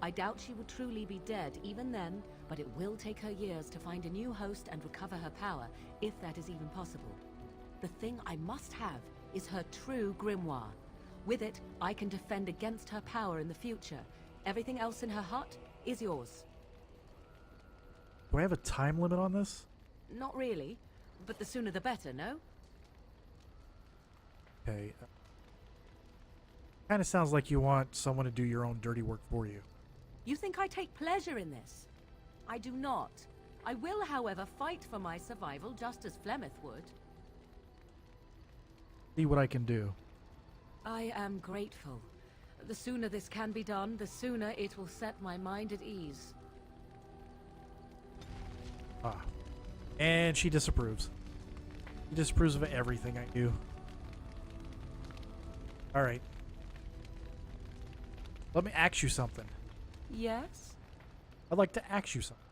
I doubt she will truly be dead even then, but it will take her years to find a new host and recover her power, if that is even possible. The thing I must have is her true grimoire. With it, I can defend against her power in the future. Everything else in her hut is yours. Do I have a time limit on this? Not really, but the sooner the better, no? Okay. Kind of sounds like you want someone to do your own dirty work for you. You think I take pleasure in this? I do not. I will, however, fight for my survival just as Flemeth would. See what I can do. I am grateful. The sooner this can be done, the sooner it will set my mind at ease. Ah. And she disapproves. She disapproves of everything I do. Alright. Let me ask you something. Yes? I'd like to ask you something.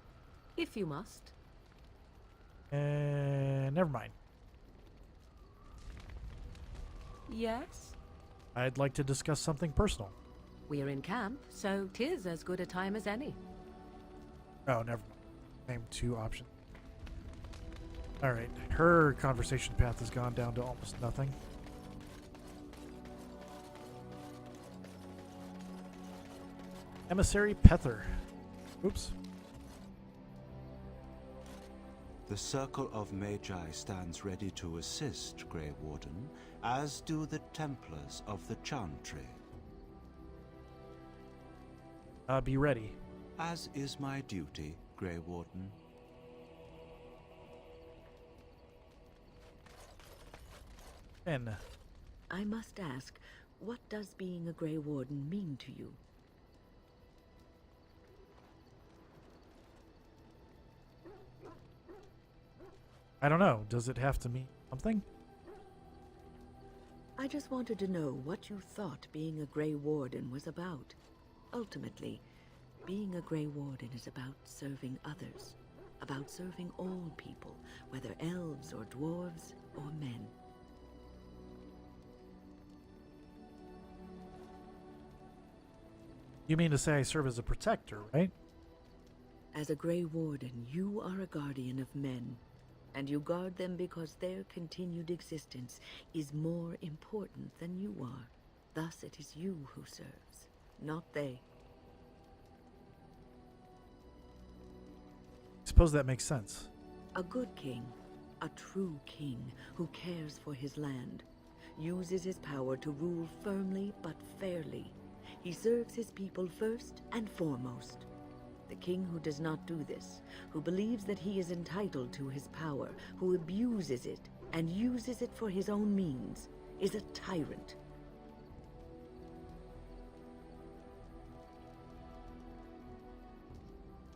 If you must. Never mind. Yes? I'd like to discuss something personal. We're in camp, so 'tis as good a time as any. Oh, never mind. Same two options. Alright, her conversation path has gone down to almost nothing. Emissary Pether. Oops. The Circle of Magi stands ready to assist, Grey Warden, as do the Templars of the Chantry. Be ready. As is my duty, Grey Warden. N. I must ask, what does being a Grey Warden mean to you? I don't know. Does it have to mean something? I just wanted to know what you thought being a Grey Warden was about. Ultimately, being a Grey Warden is about serving others. about serving all people, whether elves or dwarves or men. You mean to say I serve as a protector, right? As a Grey Warden, you are a guardian of men, and you guard them because their continued existence is more important than you are. Thus it is you who serves, not they. Suppose that makes sense. A good king, a true king who cares for his land, uses his power to rule firmly but fairly. He serves his people first and foremost. The king who does not do this, who believes that he is entitled to his power, who abuses it and uses it for his own means, is a tyrant.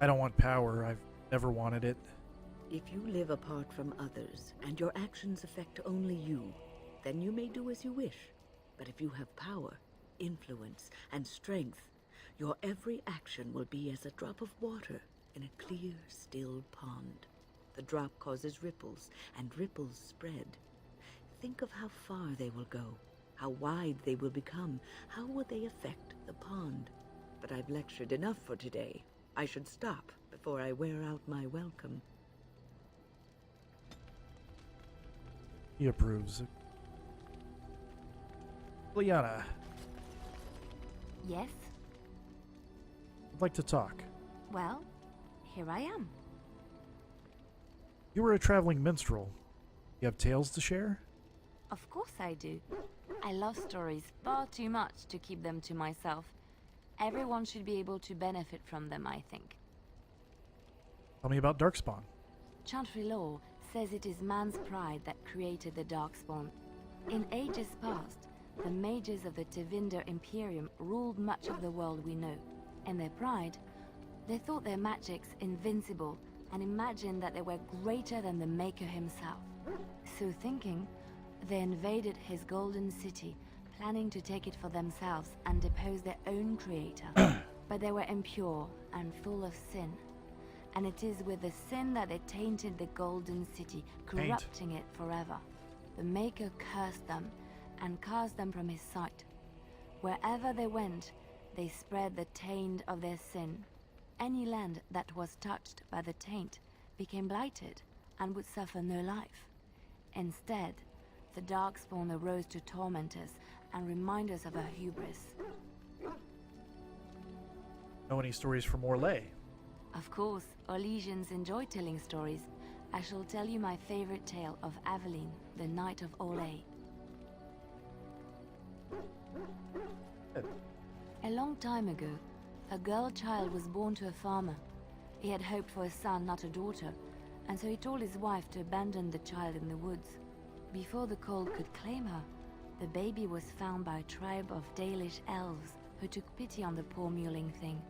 I don't want power. I've never wanted it. If you live apart from others, and your actions affect only you, then you may do as you wish. But if you have power, influence, and strength, your every action will be as a drop of water in a clear, still pond. The drop causes ripples, and ripples spread. Think of how far they will go, how wide they will become, how will they affect the pond. But I've lectured enough for today. I should stop before I wear out my welcome. He approves. Liana, Yes? I'd like to talk. Well, here I am. You were a traveling minstrel. You have tales to share? Of course I do. I love stories far too much to keep them to myself. Everyone should be able to benefit from them, I think. Tell me about Darkspawn. Chantry law says it is man's pride that created the Darkspawn. In ages past, the mages of the Tevinder Imperium ruled much of the world we know. In their pride, they thought their magics invincible and imagined that they were greater than the Maker himself. So thinking, they invaded his golden city, planning to take it for themselves and depose their own creator. But they were impure and full of sin. And it is with the sin that they tainted the golden city, corrupting it forever. The Maker cursed them and cast them from his sight. Wherever they went, they spread the taint of their sin. Any land that was touched by the taint became blighted and would suffer no life. Instead, the Darkspawn arose to torment us and remind us of our hubris. Know any stories from Orlais? Of course, Orlesians enjoy telling stories. I shall tell you my favorite tale of Aveline, the Knight of Orlais. A long time ago, a girl child was born to a farmer. He had hoped for a son, not a daughter, and so he told his wife to abandon the child in the woods. Before the cold could claim her, the baby was found by a tribe of Dalish elves who took pity on the poor mewling thing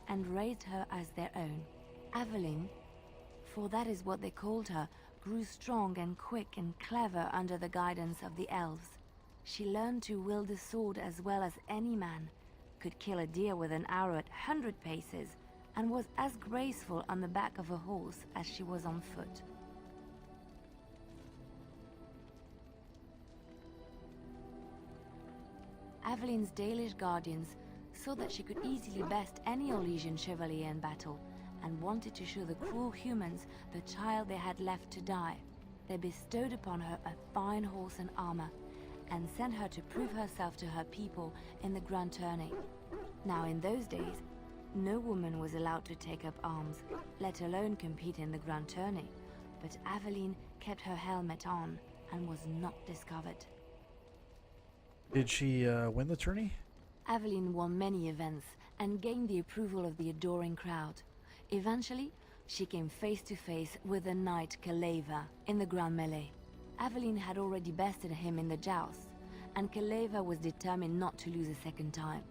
and raised her as their own. Aveline, for that is what they called her, grew strong and quick and clever under the guidance of the elves. She learned to wield the sword as well as any man, could kill a deer with an arrow at 100 paces, and was as graceful on the back of a horse as she was on foot. Aveline's Dalish guardians saw that she could easily best any Orlesian chevalier in battle, and wanted to show the cruel humans the child they had left to die. They bestowed upon her a fine horse and armor, and sent her to prove herself to her people in the grand tourney. Now in those days, no woman was allowed to take up arms, let alone compete in the grand tourney, but Aveline kept her helmet on and was not discovered. Did she win the tourney? Aveline won many events and gained the approval of the adoring crowd. Eventually, she came face to face with the knight Kaleva in the grand melee. Aveline had already bested him in the joust, and Kaleva was determined not to lose a second time.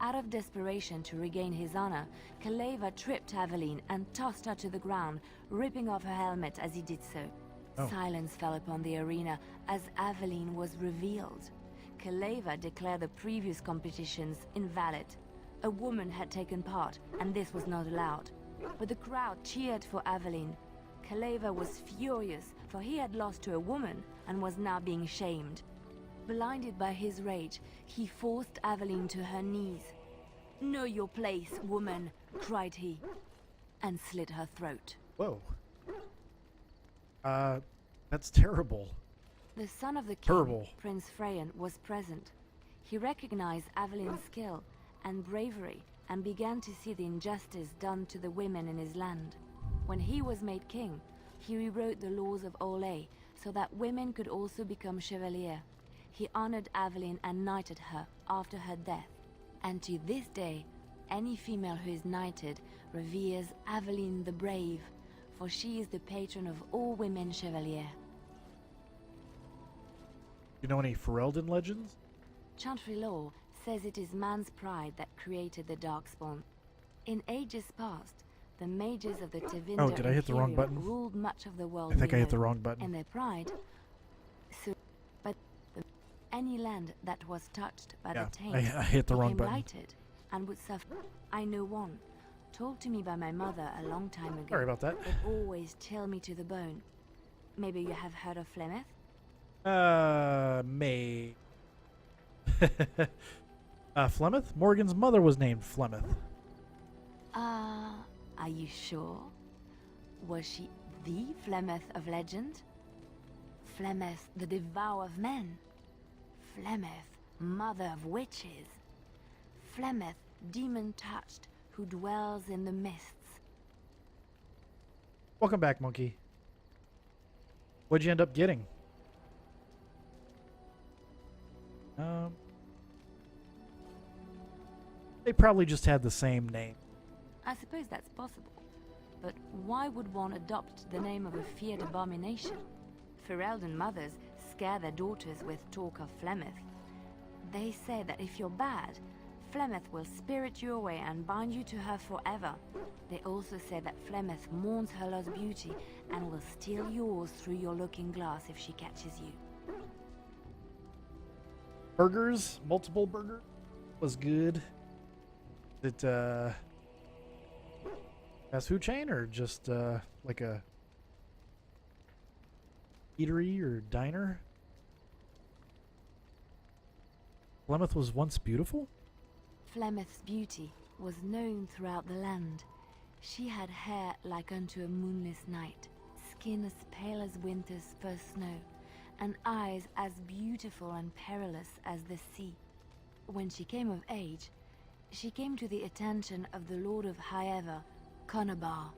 Out of desperation to regain his honor, Kaleva tripped Aveline and tossed her to the ground, ripping off her helmet as he did so. Oh. Silence fell upon the arena as Aveline was revealed. Kaleva declared the previous competitions invalid. A woman had taken part, and this was not allowed. but the crowd cheered for Aveline. Kaleva was furious, for he had lost to a woman and was now being shamed. Blinded by his rage, he forced Aveline to her knees. "Know your place, woman," cried he, and slit her throat. Whoa. That's terrible. The son of the king, Terrible. Prince Freyan, was present. He recognized Aveline's skill and bravery and began to see the injustice done to the women in his land. When he was made king, he rewrote the laws of Orlais so that women could also become chevalier. He honored Aveline and knighted her after her death. And to this day, any female who is knighted reveres Aveline the Brave, for she is the patron of all women chevalier. You know any Ferelden legends? Chantry lore says it is man's pride that created the Darkspawn. In ages past, the mages of the Tevinter Oh, did I hit the wrong button? ruled much of the world. I think I hit below, the wrong button. And their pride. Any land that was touched by Yeah, the taint I hit the wrong became button. lighted and would suffer. I know one, told to me by my mother a long time ago. Sorry about that. It always chill me to the bone. Maybe you have heard of Flemeth? May. Flemeth? Morgan's mother was named Flemeth. Are you sure? Was she the Flemeth of legend? Flemeth, the devourer of men? Flemeth, mother of witches? Flemeth, demon-touched, who dwells in the mists? Welcome back, monkey. What'd you end up getting? They probably just had the same name. I suppose that's possible. But why would one adopt the name of a feared abomination? Ferelden mothers scare their daughters with talk of Flemeth. They say that if you're bad, Flemeth will spirit you away and bind you to her forever. They also say that Flemeth mourns her lost beauty and will steal yours through your looking glass if she catches you. Burgers, multiple burger, was good. Is it fast food chain or just like a eatery or diner? Flemeth was once beautiful? Flemeth's beauty was known throughout the land. She had hair like unto a moonless night, skin as pale as winter's first snow, and eyes as beautiful and perilous as the sea. When she came of age, she came to the attention of the Lord of Highever, Conobar,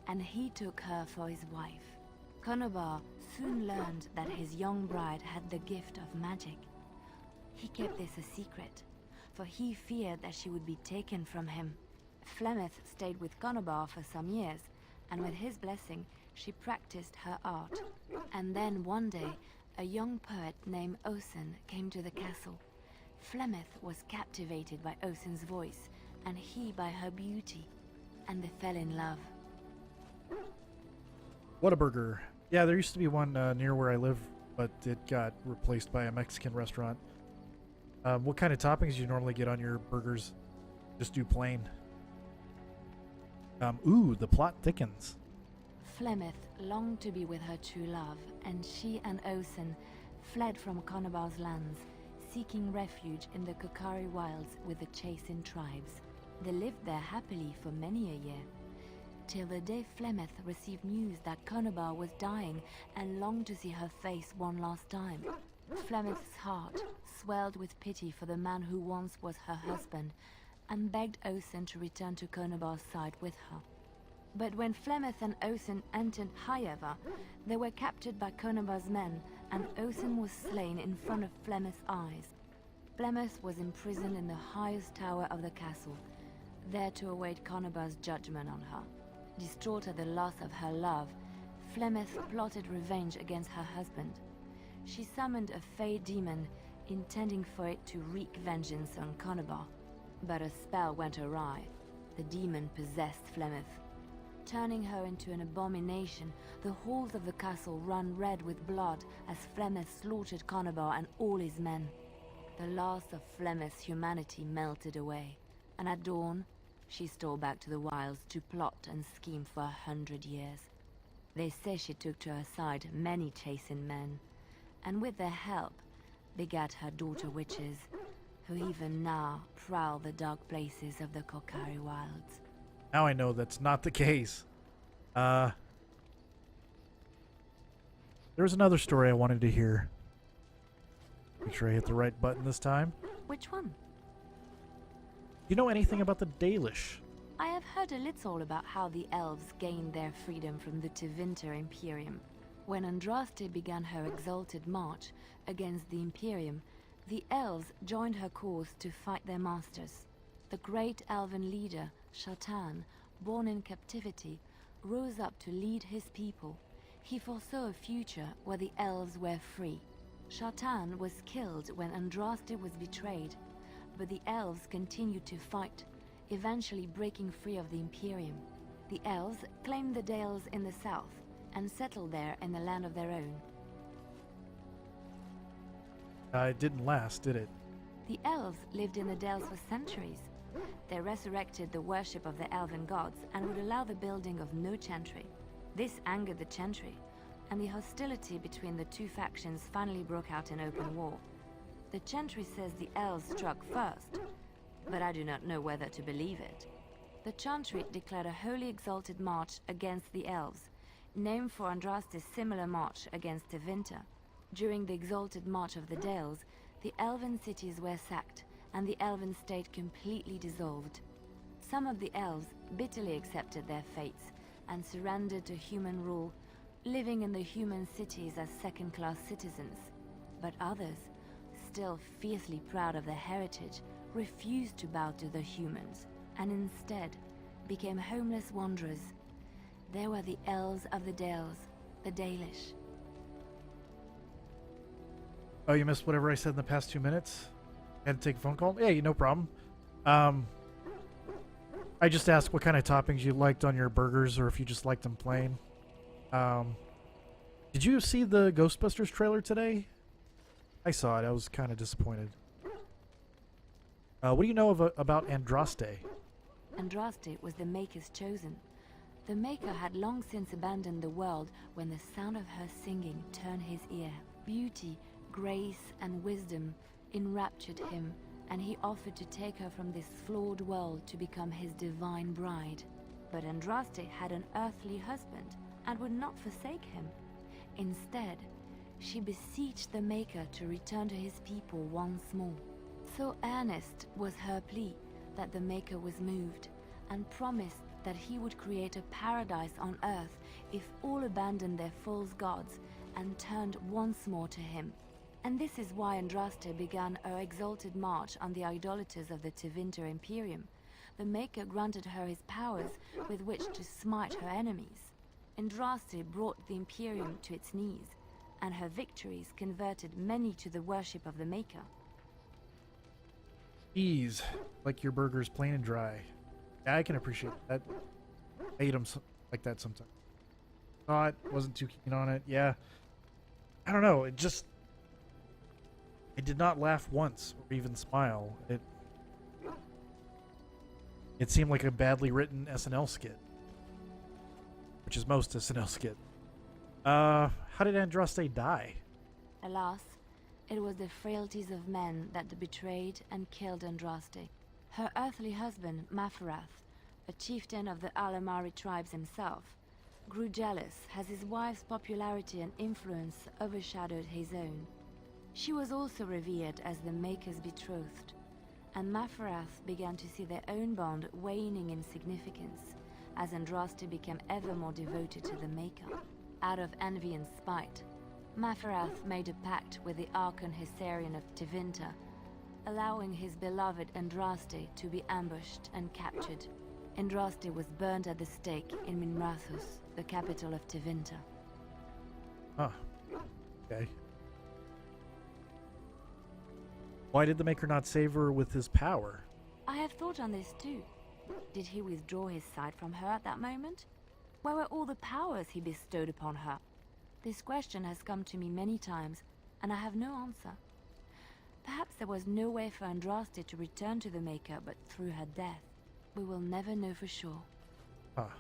and he took her for his wife. Conobar soon learned that his young bride had the gift of magic. He kept this a secret, for he feared that she would be taken from him. Flemeth stayed with Conobar for some years, and with his blessing, she practiced her art. And then one day, a young poet named Osen came to the castle. Flemeth was captivated by Osen's voice, and he by her beauty, and they fell in love. Whataburger. Yeah, there used to be one near where I live, but it got replaced by a Mexican restaurant. What kind of toppings do you normally get on your burgers? Just do plain. Ooh, the plot thickens. Flemeth longed to be with her true love, and she and Osen fled from Conobar's lands, seeking refuge in the Kokari wilds with the Chasing tribes. They lived there happily for many a year, till the day Flemeth received news that Conobar was dying and longed to see her face one last time. Flemeth's heart swelled with pity for the man who once was her husband, and begged Osen to return to Conobar's side with her. But when Flemeth and Osen entered Highever, they were captured by Conobar's men, and Osen was slain in front of Flemeth's eyes. Flemeth was imprisoned in the highest tower of the castle, there to await Conobar's judgment on her. Distraught at the loss of her love, Flemeth plotted revenge against her husband. She summoned a fey demon, intending for it to wreak vengeance on Conobar. But a spell went awry. The demon possessed Flemeth. Turning her into an abomination, the halls of the castle ran red with blood as Flemeth slaughtered Conobar and all his men. The last of Flemeth's humanity melted away, and at dawn, She stole back to the wilds to plot and scheme for 100 years. They say she took to her side many chastened men, and with their help, begat her daughter witches, who even now prowl the dark places of the Kokari wilds. Now I know that's not the case. There's another story I wanted to hear. Make sure I hit the right button this time. Which one? You know anything about the Dalish? I have heard a little about how the elves gained their freedom from the Tevinter Imperium. When Andraste began her exalted march against the Imperium, the elves joined her cause to fight their masters. The great elven leader, Shatan, born in captivity, rose up to lead his people. He foresaw a future where the elves were free. Shatan was killed when Andraste was betrayed, but the elves continued to fight, eventually breaking free of the Imperium. The elves claimed the Dales in the south and settled there in the land of their own. It didn't last, did it? The elves lived in the Dales for centuries. They resurrected the worship of the elven gods and would allow the building of no chantry. This angered the chantry, and the hostility between the two factions finally broke out in open war. The chantry says the elves struck first, but I do not know whether to believe it. The chantry declared a wholly exalted march against the elves, named for Andraste's similar march against Tevinter. During the exalted march of the Dales, the elven cities were sacked, and the elven state completely dissolved. Some of the elves bitterly accepted their fates and surrendered to human rule, living in the human cities as second-class citizens. But others, still fiercely proud of their heritage, refused to bow to the humans, and instead became homeless wanderers. They were the elves of the Dales, the Dalish. Oh, you missed whatever I said in the past 2 minutes? Had to take a phone call? Yeah, no problem. I just asked what kind of toppings you liked on your burgers, or if you just liked them plain. Did you see the Ghostbusters trailer today? I saw it. I was kind of disappointed. What do you know about Andraste? Andraste was the Maker's chosen. The Maker had long since abandoned the world when the sound of her singing turned his ear. Beauty, grace, and wisdom enraptured him, and he offered to take her from this flawed world to become his divine bride. But Andraste had an earthly husband and would not forsake him. Instead, she beseeched the Maker to return to his people once more. So earnest was her plea that the Maker was moved, and promised that he would create a paradise on earth if all abandoned their false gods and turned once more to him. And this is why Andraste began her exalted march on the idolaters of the Tevinter Imperium. The Maker granted her his powers with which to smite her enemies. Andraste brought the Imperium to its knees, and her victories converted many to the worship of the Maker. Ease, like your burgers plain and dry. Yeah, I can appreciate that. I eat them like that sometimes. Thought, wasn't too keen on it. Yeah. I don't know, I did not laugh once or even smile. It seemed like a badly written SNL skit, which is most SNL skit. How did Andraste die? Alas, it was the frailties of men that betrayed and killed Andraste. Her earthly husband, Mafarath, a chieftain of the Alamari tribes himself, grew jealous as his wife's popularity and influence overshadowed his own. She was also revered as the Maker's betrothed, and Mafarath began to see their own bond waning in significance as Andraste became ever more devoted to the Maker. Out of envy and spite, Mafarath made a pact with the Archon Hessarian of Tevinter, allowing his beloved Andraste to be ambushed and captured. Andraste was burned at the stake in Minrathous, the capital of Tevinter. Huh. Okay. Why did the Maker not save her with his power? I have thought on this too. Did he withdraw his sight from her at that moment? Where were all the powers he bestowed upon her? This question has come to me many times, and I have no answer. Perhaps there was no way for Andraste to return to the Maker but through her death. we will never know for sure. Ah.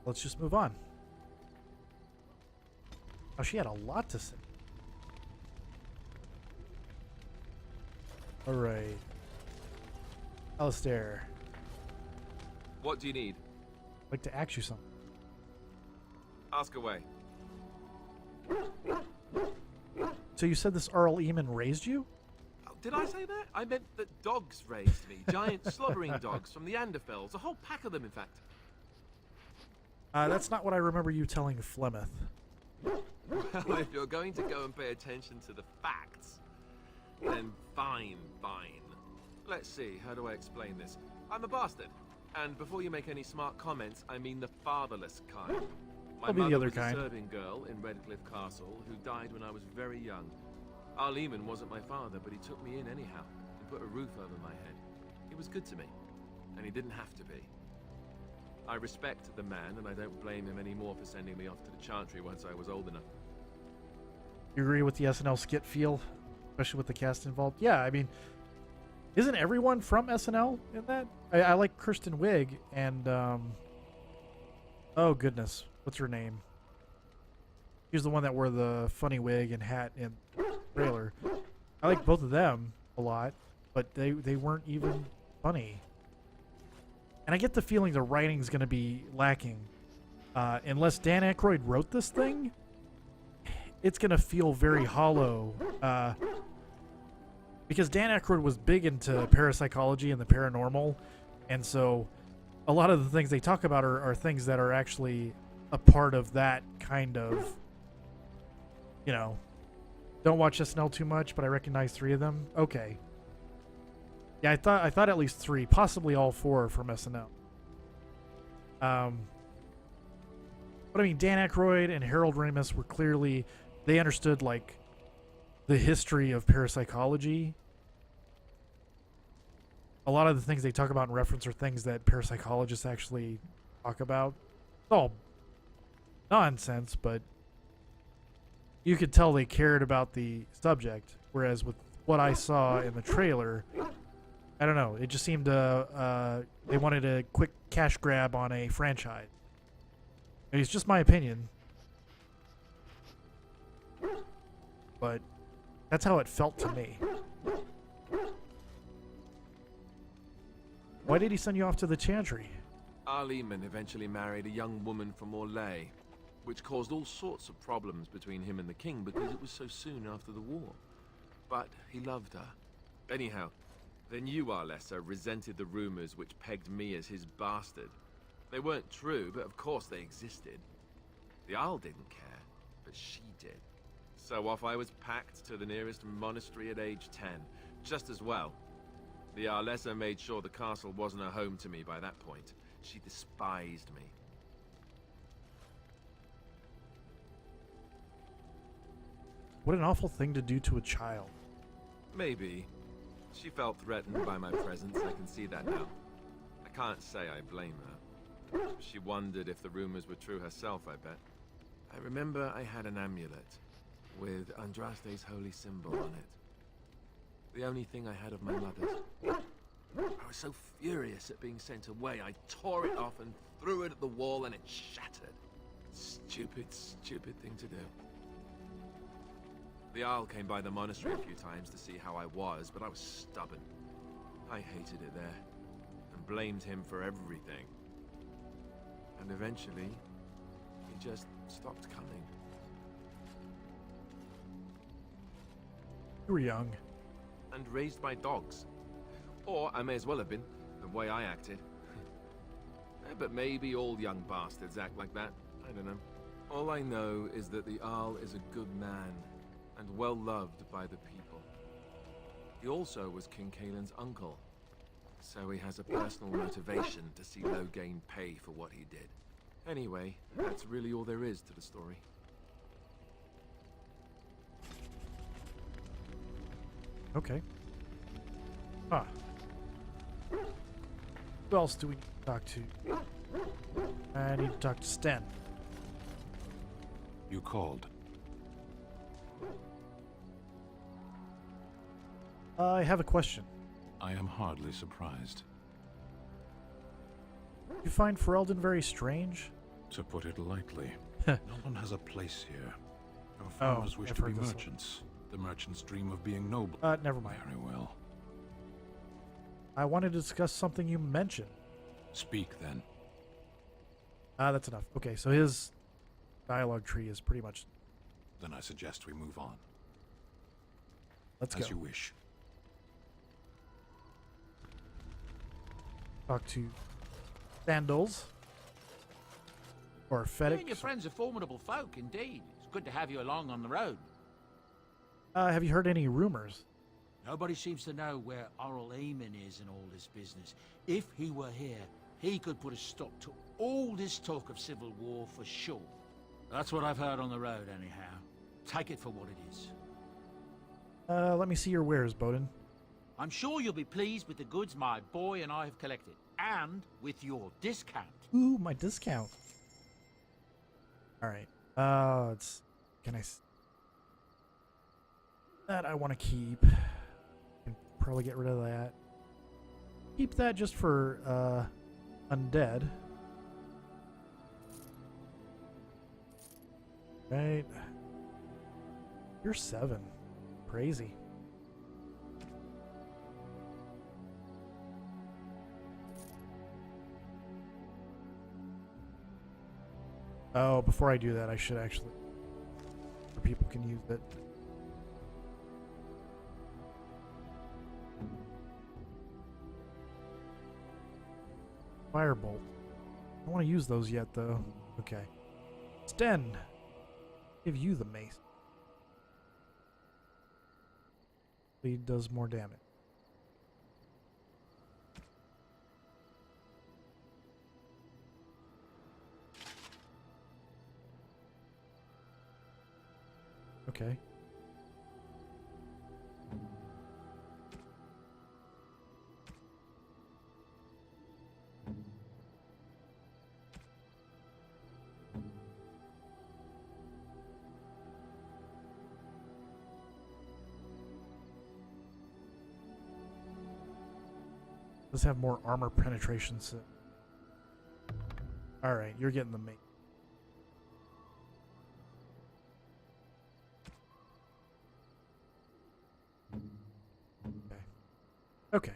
Let's just move on. Oh, she had a lot to say. Alright. Alistair. What do you need? I'd like to ask you something. Ask away. So you said this Earl Eamon raised you? Oh, did I say that? I meant that dogs raised me. Giant slobbering dogs from the Anderfells. A whole pack of them, in fact. That's not what I remember you telling Flemeth. Well, if you're going to go and pay attention to the facts, then fine. Let's see, how do I explain this? I'm a bastard. And before you make any smart comments, I mean the fatherless kind. My I'll be the mother other was kind. a serving girl in Redcliffe Castle who died when I was very young. Earl Eamon wasn't my father, but he took me in anyhow and put a roof over my head. He was good to me, and he didn't have to be. I respect the man, and I don't blame him anymore for sending me off to the Chantry once I was old enough. You agree with the SNL skit feel, especially with the cast involved? Yeah, I mean, isn't everyone from SNL in that? I like Kristen Wiig and oh goodness, what's her name? She's the one that wore the funny wig and hat in the trailer. I like both of them a lot, but they weren't even funny. And I get the feeling the writing's going to be lacking. Unless Dan Aykroyd wrote this thing, it's going to feel very hollow. Because Dan Aykroyd was big into parapsychology and the paranormal. And so a lot of the things they talk about are things that are actually a part of that kind of, you know, don't watch SNL too much, but I recognize 3 of them. Okay. Yeah, I thought at least 3, possibly all 4 from SNL. But I mean, Dan Aykroyd and Harold Ramis were clearly, they understood like the history of parapsychology. A lot of the things they talk about in reference are things that parapsychologists actually talk about. It's all nonsense, but you could tell they cared about the subject. Whereas with what I saw in the trailer, I don't know. It just seemed they wanted a quick cash grab on a franchise. It's just my opinion, but that's how it felt to me. Why did he send you off to the Chantry? Earl Eamon eventually married a young woman from Orlais, which caused all sorts of problems between him and the king because it was so soon after the war. But he loved her. Anyhow, the new Arlessa resented the rumors which pegged me as his bastard. They weren't true, but of course they existed. The Arl didn't care, but she did. So off I was packed to the nearest monastery at age 10. Just as well. The Arlessa made sure the castle wasn't a home to me by that point. She despised me. What an awful thing to do to a child. Maybe. She felt threatened by my presence, I can see that now. I can't say I blame her. She wondered if the rumors were true herself, I bet. I remember I had an amulet with Andraste's holy symbol on it. The only thing I had of my mother's. I was so furious at being sent away, I tore it off and threw it at the wall and it shattered. Stupid, stupid thing to do. The Arl came by the monastery a few times to see how I was, but I was stubborn. I hated it there, and blamed him for everything. And eventually, he just stopped coming. You were young. And raised by dogs. Or I may as well have been, the way I acted. But maybe all young bastards act like that. I don't know. All I know is that the Arl is a good man, and well loved by the people. He also was King Kaelin's uncle, so he has a personal motivation to see Loghain pay for what he did. Anyway, that's really all there is to the story. Okay. Ah. Who else do we need to talk to? I need to talk to Sten. You called. I have a question. I am hardly surprised. You find Ferelden very strange? To put it lightly, no one has a place here. Our farmers wish to be merchants. The merchants dream of being noble. Never mind. Very well. I wanted to discuss something you mentioned. Speak then. That's enough. Okay, so his dialogue tree is pretty much... Then I suggest we move on. Let's go. As you wish. Talk to Sandals. Or Fedix. You and your friends are formidable folk, indeed. It's good to have you along on the road. Have you heard any rumors? Nobody seems to know where Oral Eamon is in all this business. If he were here, he could put a stop to all this talk of civil war for sure. That's what I've heard on the road, anyhow. Take it for what it is. Let me see your wares, Bowden. I'm sure you'll be pleased with the goods my boy and I have collected, and with your discount. Ooh, my discount. All right. Let's. Can I? That I want to keep. Can probably get rid of that. Keep that just for undead. Right. You're 7. Crazy. Oh, before I do that, I should actually... so people can use it. Firebolt. I don't want to use those yet, though. Okay. Sten. Give you the mace. He does more damage. Okay. Let's have more armor penetration. So. All right, you're getting the mate. Okay.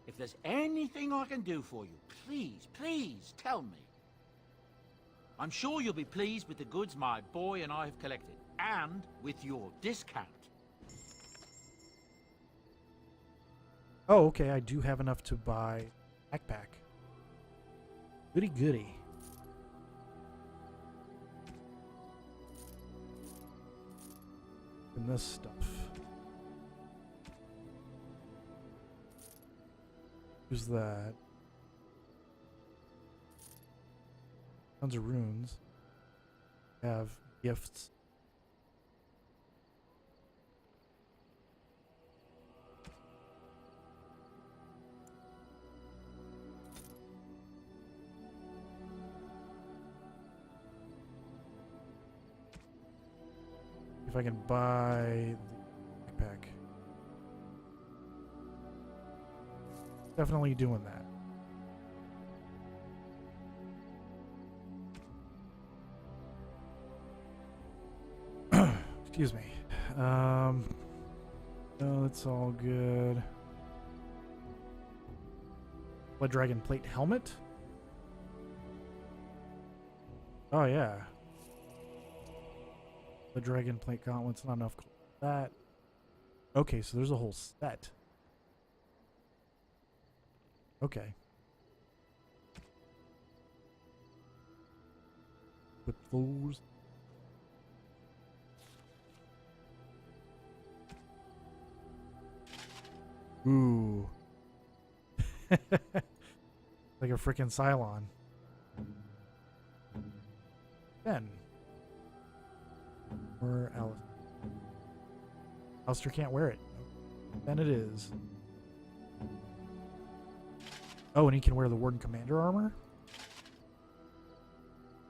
If there's anything I can do for you, please, please tell me. I'm sure you'll be pleased with the goods my boy and I have collected, and with your discount. Oh, okay, I do have enough to buy backpack. Goody goody. And this stuff. Use that. Tons of runes. Have gifts. If I can buy the backpack. Definitely doing that. Excuse me. No, that's all good. Blood Dragon Plate Helmet? Oh, yeah. The Dragon Plate Gauntlet's not enough. That. Okay, so there's a whole set. Okay. Put those. Ooh. Like a freaking Cylon. Ben. Or Alice. Alistair can't wear it. Then it is. Oh, and he can wear the Warden Commander armor?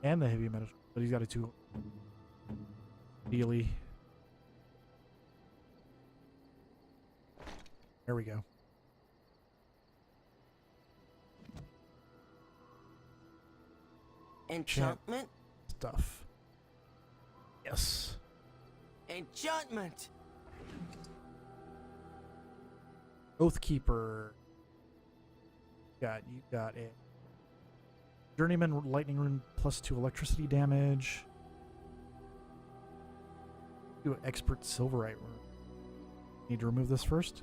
And the heavy metal. But he's got a 2. Dealy. There we go. Enchantment? Stuff. Yes. Enchantment! Oathkeeper. You got a Journeyman lightning rune +2 electricity damage. Do an expert silverite rune. Need to remove this first.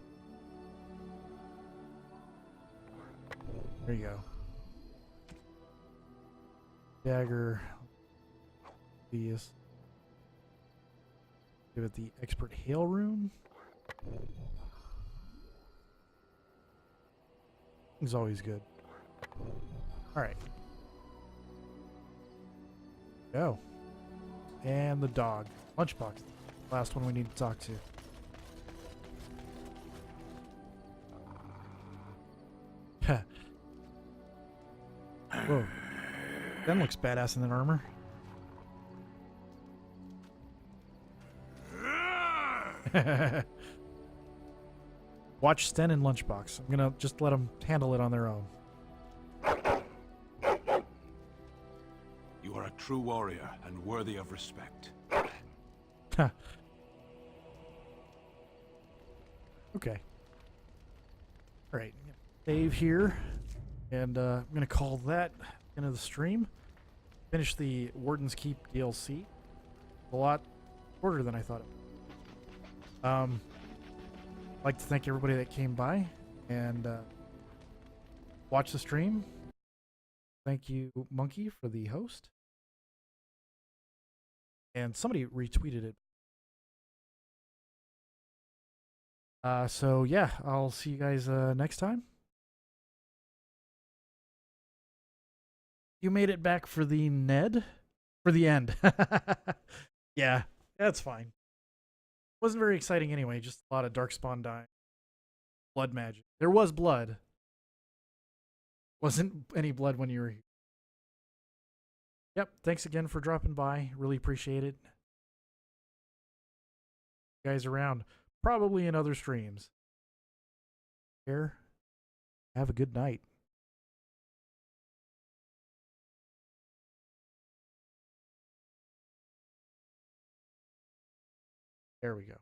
There you go. Dagger. These. Give it the expert hail rune. It's always good. Alright. Go. And the dog. Lunchbox. Last one we need to talk to. Whoa. Ben looks badass in that armor. Watch Sten and Lunchbox. I'm gonna just let them handle it on their own. You are a true warrior and worthy of respect. Okay. Alright. Save here. And I'm going to call that into the stream. Finish the Warden's Keep DLC. A lot shorter than I thought it would. I'd like to thank everybody that came by and watch the stream. Thank you, Monkey, for the host. And somebody retweeted it. So yeah, I'll see you guys next time. You made it back for the Ned? For the end. Yeah, that's fine. Wasn't very exciting anyway, just a lot of Darkspawn dying. Blood magic. There was blood. Wasn't any blood when you were here. Yep, thanks again for dropping by. Really appreciate it. You guys around. Probably in other streams. Here. Have a good night. There we go.